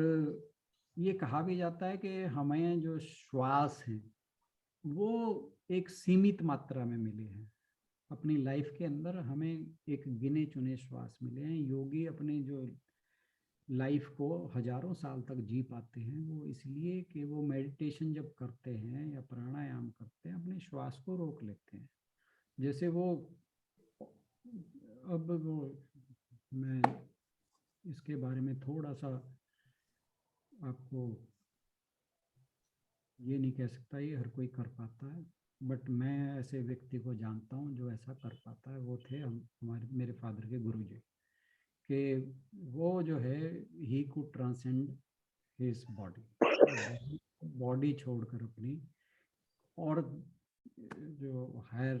ये कहा भी जाता है कि हमें जो श्वास हैं वो एक सीमित मात्रा में मिले हैं अपनी लाइफ के अंदर। हमें एक गिने चुने श्वास मिले हैं। योगी अपने जो लाइफ को हजारों साल तक जी पाते हैं वो इसलिए कि वो मेडिटेशन जब करते हैं या प्राणायाम करते हैं अपने श्वास को रोक लेते हैं। जैसे वो मैं इसके बारे में थोड़ा सा आपको ये नहीं कह सकता ये हर कोई कर पाता है, बट मैं ऐसे व्यक्ति को जानता हूँ जो ऐसा कर पाता है। वो थे मेरे फादर के गुरुजी, कि वो जो है he could transcend his body छोड़कर अपनी और जो हायर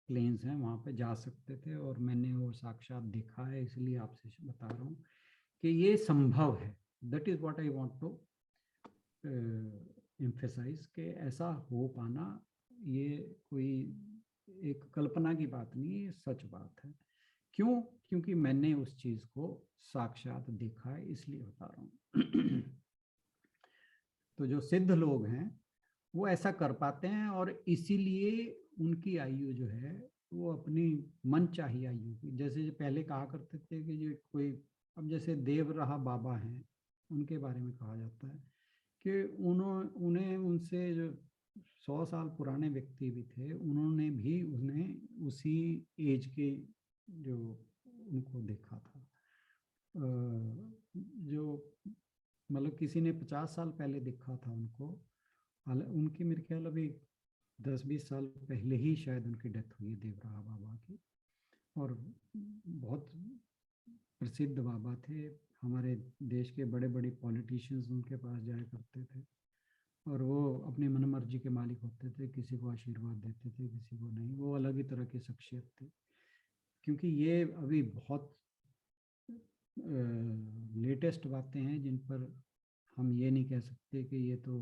प्लेन्स हैं वहाँ पे जा सकते थे। और मैंने वो साक्षात देखा है, इसलिए आपसे बता रहा हूँ कि ये संभव है। That is what I want to emphasise कि ऐसा हो पाना ये कोई एक कल्पना की बात नहीं है, सच बात है। क्यों? क्योंकि मैंने उस चीज को साक्षात देखा है, इसलिए बता रहा हूँ। तो जो सिद्ध लोग हैं वो ऐसा कर पाते हैं और इसीलिए उनकी आयु जो है वो अपनी मनचाही आयु की, जैसे पहले कहा करते थे कि जो कोई, अब जैसे देव रहा बाबा हैं उनके बारे में कहा जाता है कि उन्हें उनसे जो 100 साल पुराने व्यक्ति भी थे उन्होंने भी उन्हें उसी एज के जो उनको देखा था। जो मतलब किसी ने 50 साल पहले देखा था उनको, उनकी मेरे ख्याल अभी 10-20 साल पहले ही शायद उनकी डेथ हुई देवराहा बाबा की। और बहुत प्रसिद्ध बाबा थे, हमारे देश के बड़े बड़े पॉलिटिशियंस उनके पास जाया करते थे और वो अपनी मनमर्जी के मालिक होते थे, किसी को आशीर्वाद देते थे किसी को नहीं। वो अलग ही तरह की शख्सियत थे। क्योंकि ये अभी बहुत लेटेस्ट बातें हैं जिन पर हम ये नहीं कह सकते कि ये तो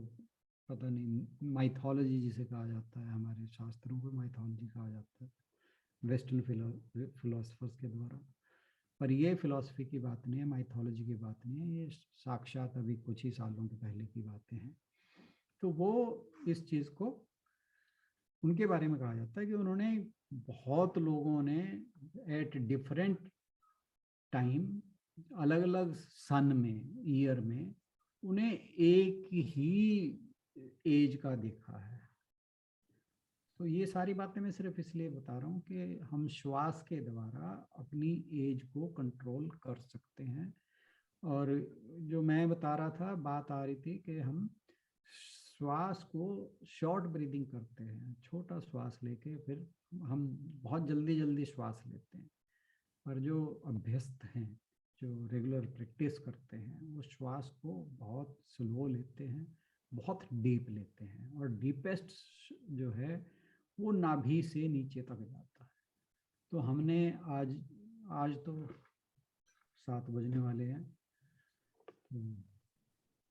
पता नहीं माइथोलॉजी जिसे कहा जाता है, हमारे शास्त्रों को माइथोलॉजी कहा जाता है वेस्टर्न फिलोसफर्स के द्वारा। पर ये फिलॉसफी की बात नहीं है, माइथोलॉजी की बात नहीं है, ये साक्षात अभी कुछ ही सालों के पहले की बातें हैं। तो वो इस चीज़ को उनके बारे में कहा जाता है कि उन्होंने बहुत लोगों ने एट डिफरेंट टाइम अलग अलग सन में ईयर में उन्हें एक ही एज का देखा है। तो ये सारी बातें मैं सिर्फ इसलिए बता रहा हूँ कि हम श्वास के द्वारा अपनी एज को कंट्रोल कर सकते हैं। और जो मैं बता रहा था, बात आ रही थी कि हम श्वास को शॉर्ट ब्रीदिंग करते हैं, छोटा श्वास लेके फिर हम बहुत जल्दी जल्दी श्वास लेते हैं। पर जो अभ्यस्त हैं, जो रेगुलर प्रैक्टिस करते हैं, वो श्वास को बहुत स्लो लेते हैं, बहुत डीप लेते हैं। और डीपेस्ट जो है वो नाभि से नीचे तक जाता है। तो हमने आज तो 7 बजने वाले हैं, तो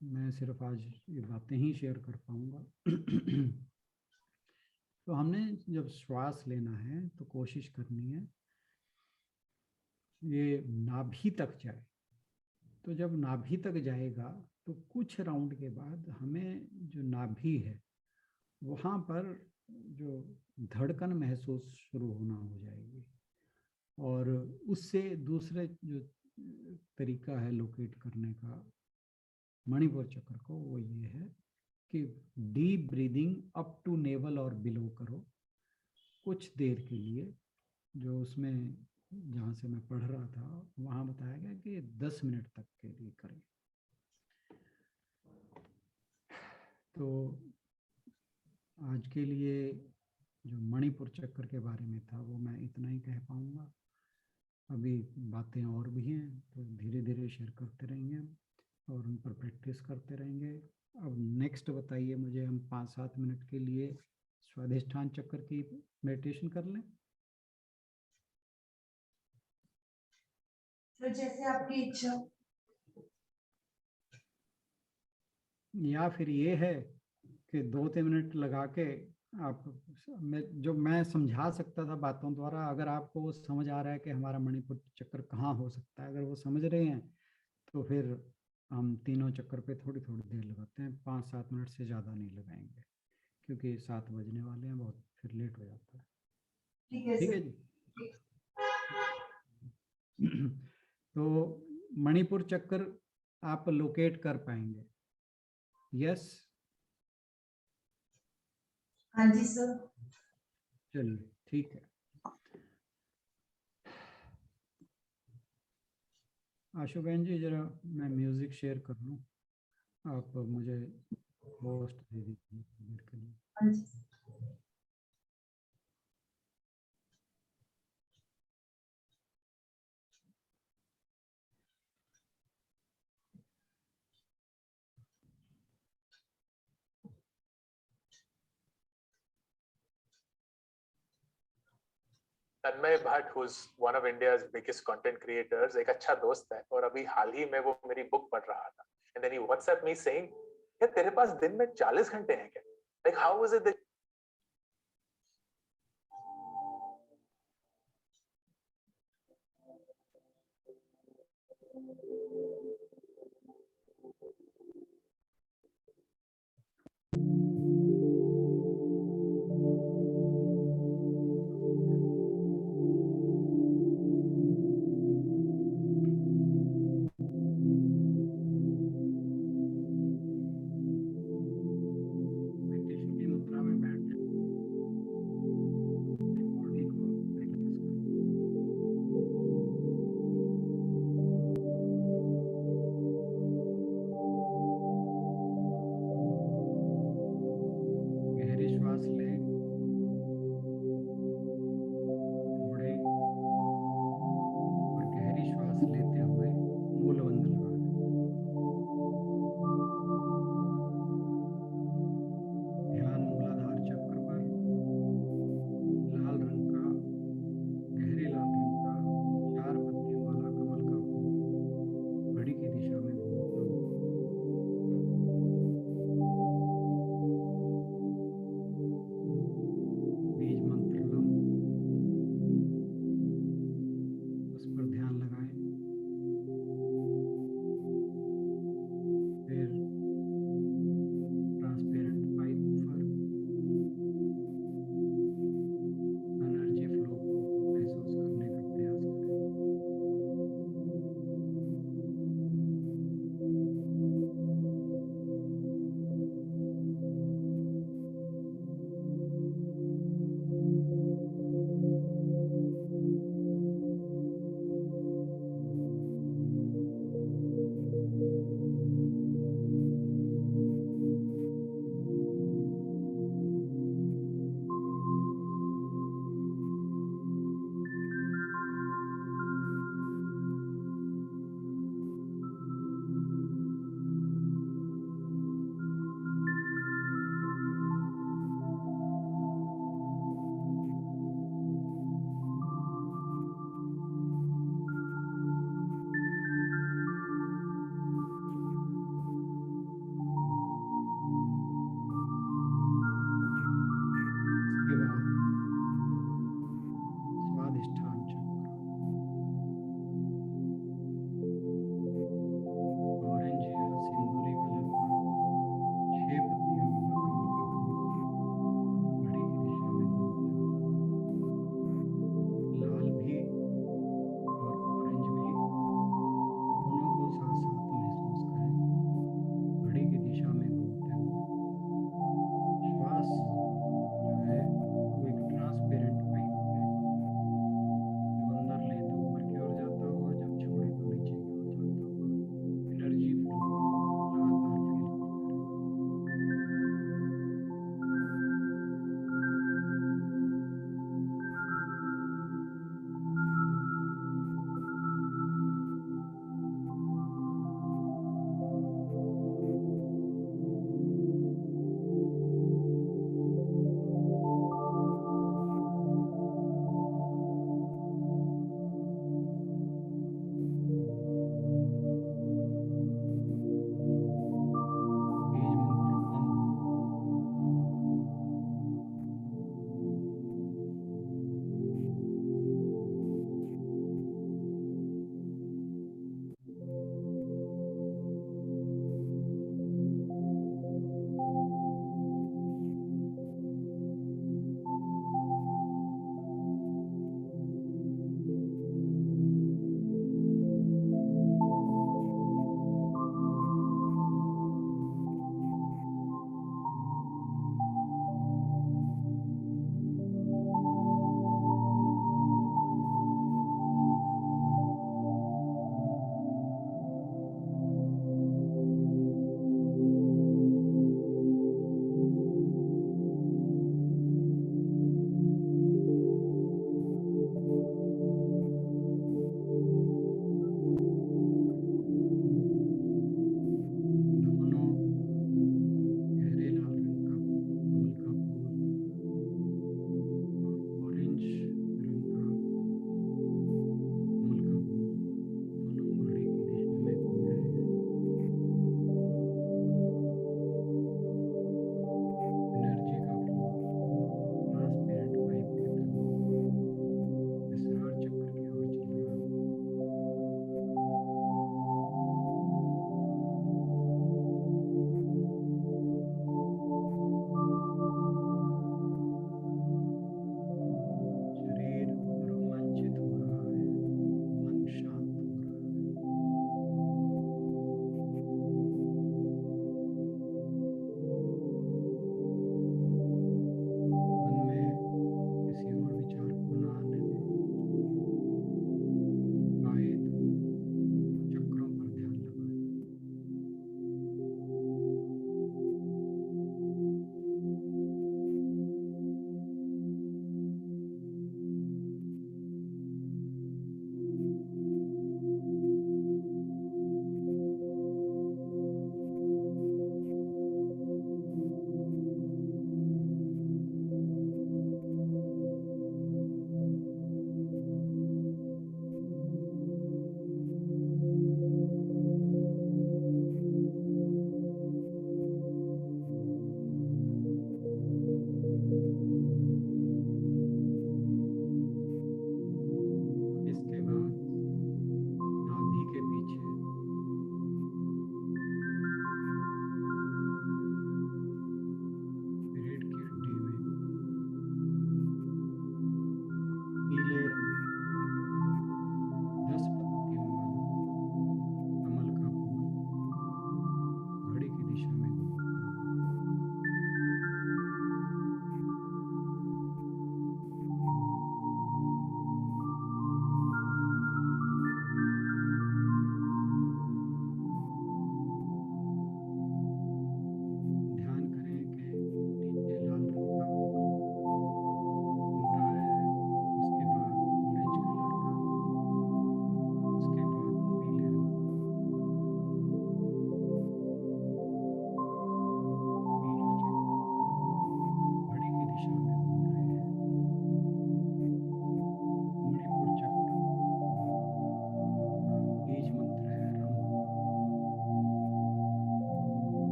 मैं सिर्फ आज ये बातें ही शेयर कर पाऊँगा। तो हमने जब श्वास लेना है तो कोशिश करनी है ये नाभि तक जाए। तो जब नाभि तक जाएगा तो कुछ राउंड के बाद हमें जो नाभि है वहाँ पर जो धड़कन महसूस शुरू होना हो जाएगी। और उससे दूसरे जो तरीका है लोकेट करने का मणिपुर चक्र को, वो ये है कि deep breathing up to navel और बिलो करो कुछ देर के लिए। जो उसमें जहाँ से मैं पढ़ रहा था वहाँ बताया गया कि 10 मिनट तक के लिए करें। तो आज के लिए जो मणिपुर चक्र के बारे में था वो मैं इतना ही कह पाऊँगा। अभी बातें और भी हैं तो धीरे धीरे शेयर करते रहेंगे और उन पर प्रैक्टिस करते रहेंगे। अब नेक्स्ट बताइए मुझे, हम 5-7 मिनट के लिए स्वाधिष्ठान चक्र की मेडिटेशन कर लें। तो जैसे आपकी इच्छा। या फिर ये है कि 2-3 मिनट लगा के आप मैं समझा सकता था बातों द्वारा, अगर आपको वो समझ आ रहा है कि हमारा मणिपुर चक्र कहाँ हो सकता है, अगर वो समझ रहे हैं तो फिर हम तीनों चक्कर पे थोड़ी थोड़ी देर लगाते हैं, 5-7 मिनट से ज़्यादा नहीं लगाएंगे, क्योंकि 7 बजने वाले हैं, बहुत फिर लेट हो जाता है। ठीक है ठीक है सर। जी। तो मणिपुर चक्र आप लोकेट कर पाएंगे? यस? हाँ जी सर। चलिए ठीक है। आशु बहन जी, जरा मैं म्यूजिक शेयर कर लूँ, आप मुझे होस्ट दे दीजिए देर के लिए। हाँ जी। तन्मय Bhatt, who's one of India's biggest content creators, एक अच्छा दोस्त है और अभी हाल ही में वो मेरी बुक पढ़ रहा था, and then he WhatsApp me saying, यार तेरे पास दिन में 40 घंटे हैं क्या? Like how is it that meditation की मुद्रा में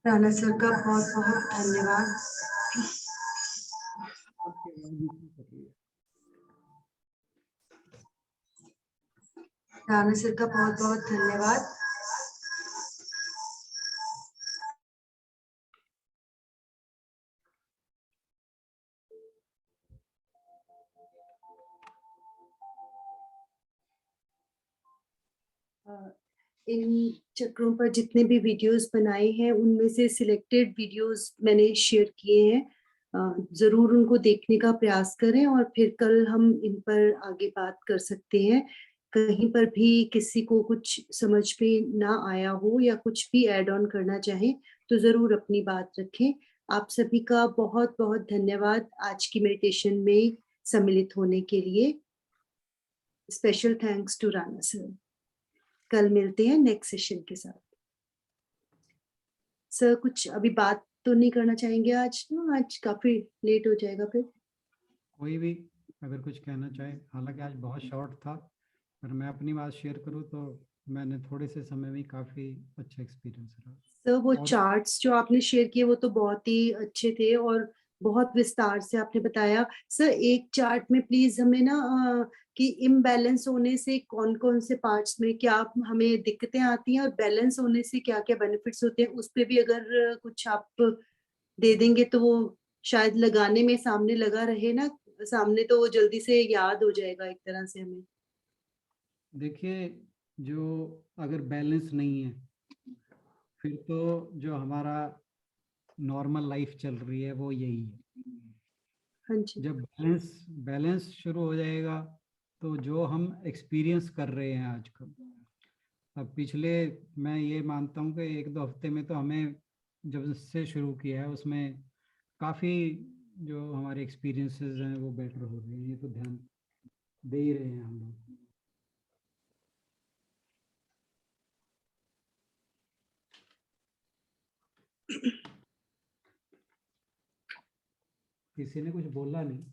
राणा सर का बहुत बहुत धन्यवाद। आपके आवाज नहीं कर रही है। राणा सर का बहुत बहुत धन्यवाद। इन चक्रों पर जितने भी वीडियोस बनाए हैं उनमें से सिलेक्टेड वीडियोस मैंने शेयर किए हैं। जरूर उनको देखने का प्रयास करें और फिर कल हम इन पर आगे बात कर सकते हैं। कहीं पर भी किसी को कुछ समझ में ना आया हो या कुछ भी ऐड ऑन करना चाहें तो जरूर अपनी बात रखें। आप सभी का बहुत बहुत धन्यवाद आज की मेडिटेशन में सम्मिलित होने के लिए। Special thanks to Rana sir. कल मिलते हैं नेक्स्ट सेशन के साथ। सर कुछ अभी बात तो नहीं करना चाहेंगे आज ना? आज काफी लेट हो जाएगा फिर। कोई भी अगर कुछ कहना चाहे, हालांकि आज बहुत शॉर्ट था, पर मैं अपनी बात शेयर करूं तो मैंने थोड़े से समय में काफी अच्छा एक्सपीरियंस रहा। सर वो और- चार्ट्स जो आपने शेयर किए वो तो बहुत ही अच्छे थे और बहुत विस्तार से आपने बताया। सर एक चार्ट में प्लीज हमें ना कि इम्बैलेंस होने से कौन कौन से पार्ट्स में क्या हमें दिक्कतें आती हैं और बैलेंस होने से क्या क्या बेनिफिट्स होते हैं, उस पे भी अगर कुछ आप दे देंगे तो वो शायद लगाने में सामने लगा रहे ना, सामने तो वो जल्दी से याद हो जाएगा एक तरह से हमें। देखिए, जो अगर बैलेंस नहीं है फिर तो जो हमारा नॉर्मल लाइफ चल रही है वो यही है। हाँ जी। जब बैलेंस बैलेंस शुरू हो जाएगा तो जो हम एक्सपीरियंस कर रहे हैं आजकल, अब पिछले मैं ये मानता हूँ कि 1-2 हफ्ते में तो हमें जब से शुरू किया है उसमें काफ़ी जो हमारे एक्सपीरियंसेस हैं वो बेटर हो रहे हैं। ये तो ध्यान दे ही रहे हैं हम लोग। किसी ने कुछ बोला नहीं।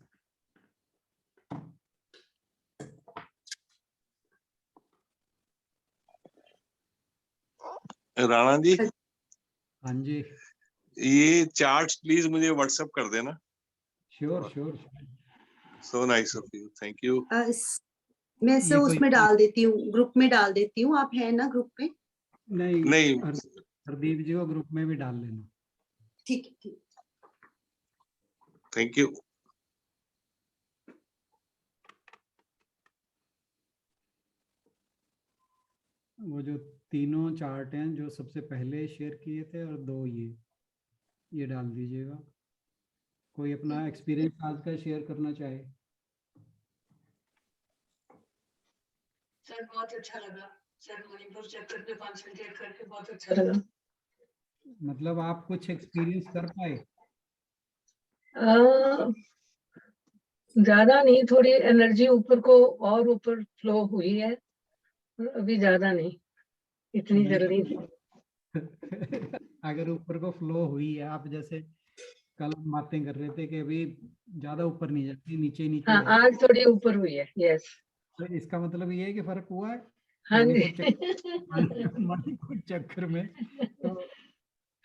राणा जी, हाँ जी, ये चार्ट्स प्लीज मुझे व्हाट्सएप कर देना। Sure sure. So nice of you, thank you. मैं सर ये कोई उसमें डाल देती हूँ, ग्रुप में डाल देती हूँ। आप है ना ग्रुप में? नहीं, हरदीप जी को ग्रुप में भी डाल लेना। ठीक है, ठीक। Thank you. वो जो तीनों चार्ट हैं जो सबसे पहले शेयर किए थे और 2 ये डाल दीजिएगा। कोई अपना एक्सपीरियंस आज का शेयर करना चाहे? सर बहुत अच्छा लगा सर, मणिपुर चक्कर पे कॉन्सेंट्रेट करके बहुत अच्छा लगा। मतलब आप कुछ एक्सपीरियंस कर पाए? ज्यादा नहीं, थोड़ी एनर्जी ऊपर को और ऊपर फ्लो हुई है, अभी ज्यादा नहीं, इतनी जल्दी नहीं। अगर ऊपर को फ्लो हुई है, आप जैसे कल बातें कर रहे थे कि अभी ज्यादा ऊपर नहीं जाती, नीचे नीचे हाँ, है, आज थोड़ी ऊपर हुई है। यस। तो इसका मतलब ये है कि फर्क हुआ है हाँ जी। मणिपुर चक्कर में। तो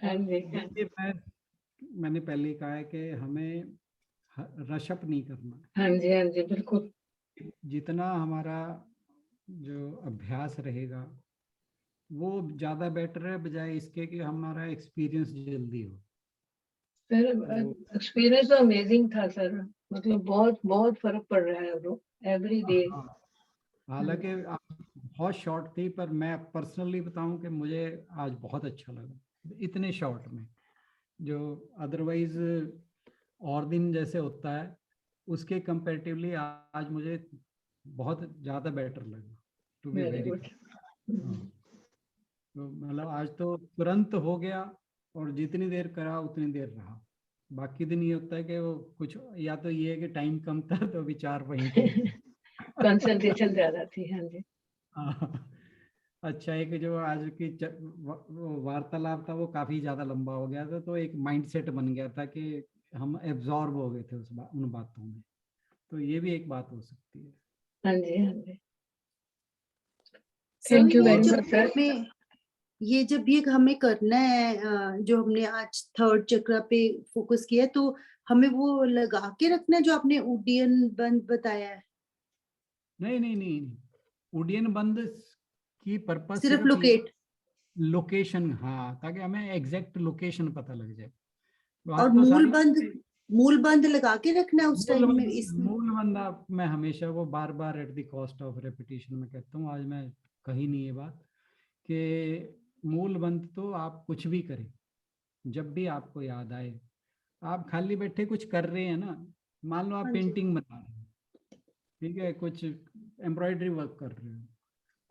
हाँ जी। देखिए, मैंने पहले ही कहा है कि हमें रशअप नहीं करना। हाँ जी, हाँ जी, बिल्कुल। जितना हमारा जो अभ्यास रहेगा वो ज्यादा बेटर है, बजाय इसके कि हमारा एक्सपीरियंस जल्दी हो। सर एक्सपीरियंस तो अमेजिंग था सर, मतलब बहुत बहुत फर्क पड़ रहा है अब एवरी डे। हाँ, हालांकि बहुत शॉर्ट थी, पर मैं पर्सनली बताऊं कि मुझे आज बहुत अच्छा लगा इतने शॉर्ट में। जो अदरवाइज और दिन जैसे होता है उसके कंपैरेटिवली आज मुझे बहुत ज़्यादा बेटर लगा, to be very very. Good. तो मतलब आज तो तुरंत हो गया और जितनी देर करा उतनी देर रहा। बाकी दिन ये होता है कि वो कुछ, या तो ये है कि टाइम कम था तो विचार वहीं पे कंसंट्रेशन ज्यादा थी। हाँ जी। हाँ। अच्छा, एक जो आज की वार्तालाप था वो काफी ज्यादा लंबा हो गया था, तो एक माइंडसेट बन गया था कि हम एब्जॉर्ब हो गए थे उन बातों में। तो ये भी एक बात हो सकती है। हाँ जी, हाँ जी। सर थैंक यू ये वेरी जो मच सर। ग्रुप में ये जब ये हमें करना है, जो हमने आज थर्ड चक्र पे फोकस किया है, तो हमें वो लगा के रखना है जो आपने उड्डयन बंद बताया है, नहीं नहीं नहीं नहीं, उड्डयन बंद की पर्पस सिर्फ लोकेट, लोकेशन, हाँ, ताकि हमें एग्जैक्ट लोकेशन पता लग जाए। और बात तो सारी मूल बंद लगा के रखना है उस टाइम में। मूल बंद आप, मैं हमेशा वो बार बार at the cost of repetition में कहता हूँ, आज मैं कही नहीं ये बात कि मूल बंद तो आप कुछ भी करें, जब भी आपको याद आए, आप खाली बैठे कुछ कर रहे हैं ना, मान लो आप हाँ जी। पेंटिंग बना रहे हैं, ठीक है, कुछ एम्ब्रॉयडरी वर्क कर रहे हो,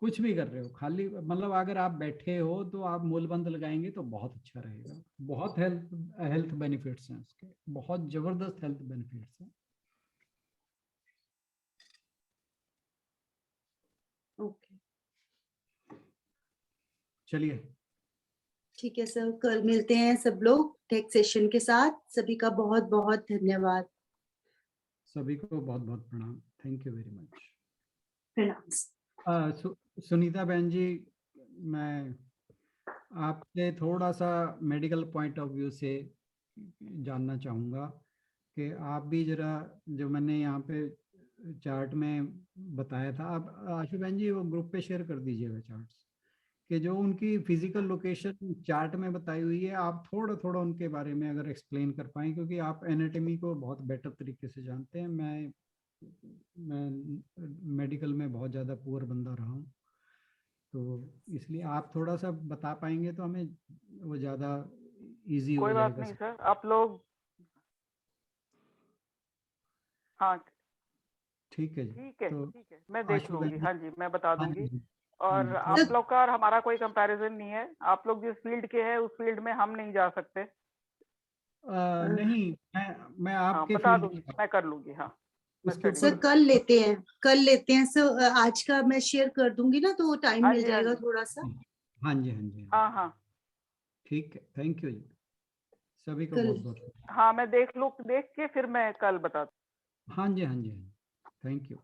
कुछ भी कर रहे हो, खाली मतलब अगर आप बैठे हो तो आप मूलबंद लगाएंगे तो बहुत अच्छा रहेगा। बहुत हेल्थ बेनिफिट्स हैं उसके, बहुत जबरदस्त हेल्थ बेनिफिट्स हैं। ओके, चलिए, ठीक है सर, कल मिलते हैं सब लोग टेक सेशन के साथ। सभी का बहुत बहुत धन्यवाद। सभी को बहुत बहुत प्रणाम, थैंक यू वेरी मच। प्रणाम। सुनीता बहन जी, मैं आपसे थोड़ा सा मेडिकल पॉइंट ऑफ व्यू से जानना चाहूँगा कि आप भी जरा, जो मैंने यहाँ पे चार्ट में बताया था, आप आशु बहन जी वो ग्रुप पे शेयर कर दीजिएगा चार्ट्स, कि जो उनकी फिजिकल लोकेशन चार्ट में बताई हुई है, आप थोड़ा थोड़ा उनके बारे में अगर एक्सप्लेन कर पाएँ, क्योंकि आप एनाटॉमी को बहुत बेटर तरीके से जानते हैं। मैं मेडिकल में बहुत ज़्यादा पुअर बंदा रहा हूँ, तो इसलिए आप थोड़ा सा बता पाएंगे तो हमें वो ज़्यादा इजी हो कोई बात जाएगा। नहीं सर, आप लोग, हाँ ठीक है जी, ठीक है तो ठीक है, मैं देख आशु लूंगी, बहन जी, हाँ जी मैं बता हाँ दूंगी। जी, हाँ और जी, आप थोड़ा लोग का और हमारा कोई कंपैरिजन नहीं है, आप लोग जिस फील्ड के हैं उस फील्ड में हम नहीं जा सकते। नहीं, मैं हाँ आपके बता फील्ड दूंगी, में मैं कर लूंगी, हाँ मैं उसके स्टडी सर कर ऊपर। लूंगी। कल लेते हैं सर, आज का मैं शेयर कर दूंगी ना, तो टाइम हाँ मिल जी हाँ जाएगा जी, थोड़ा सा। हाँ जी, हाँ जी, हाँ जी, हाँ हाँ ठीक है, थैंक यू जी, सभी को कल। बहुत बहुत। हाँ, मैं देख के फिर मैं कल बता। हाँ जी, हाँ जी, हाँ जी, थैंक यू।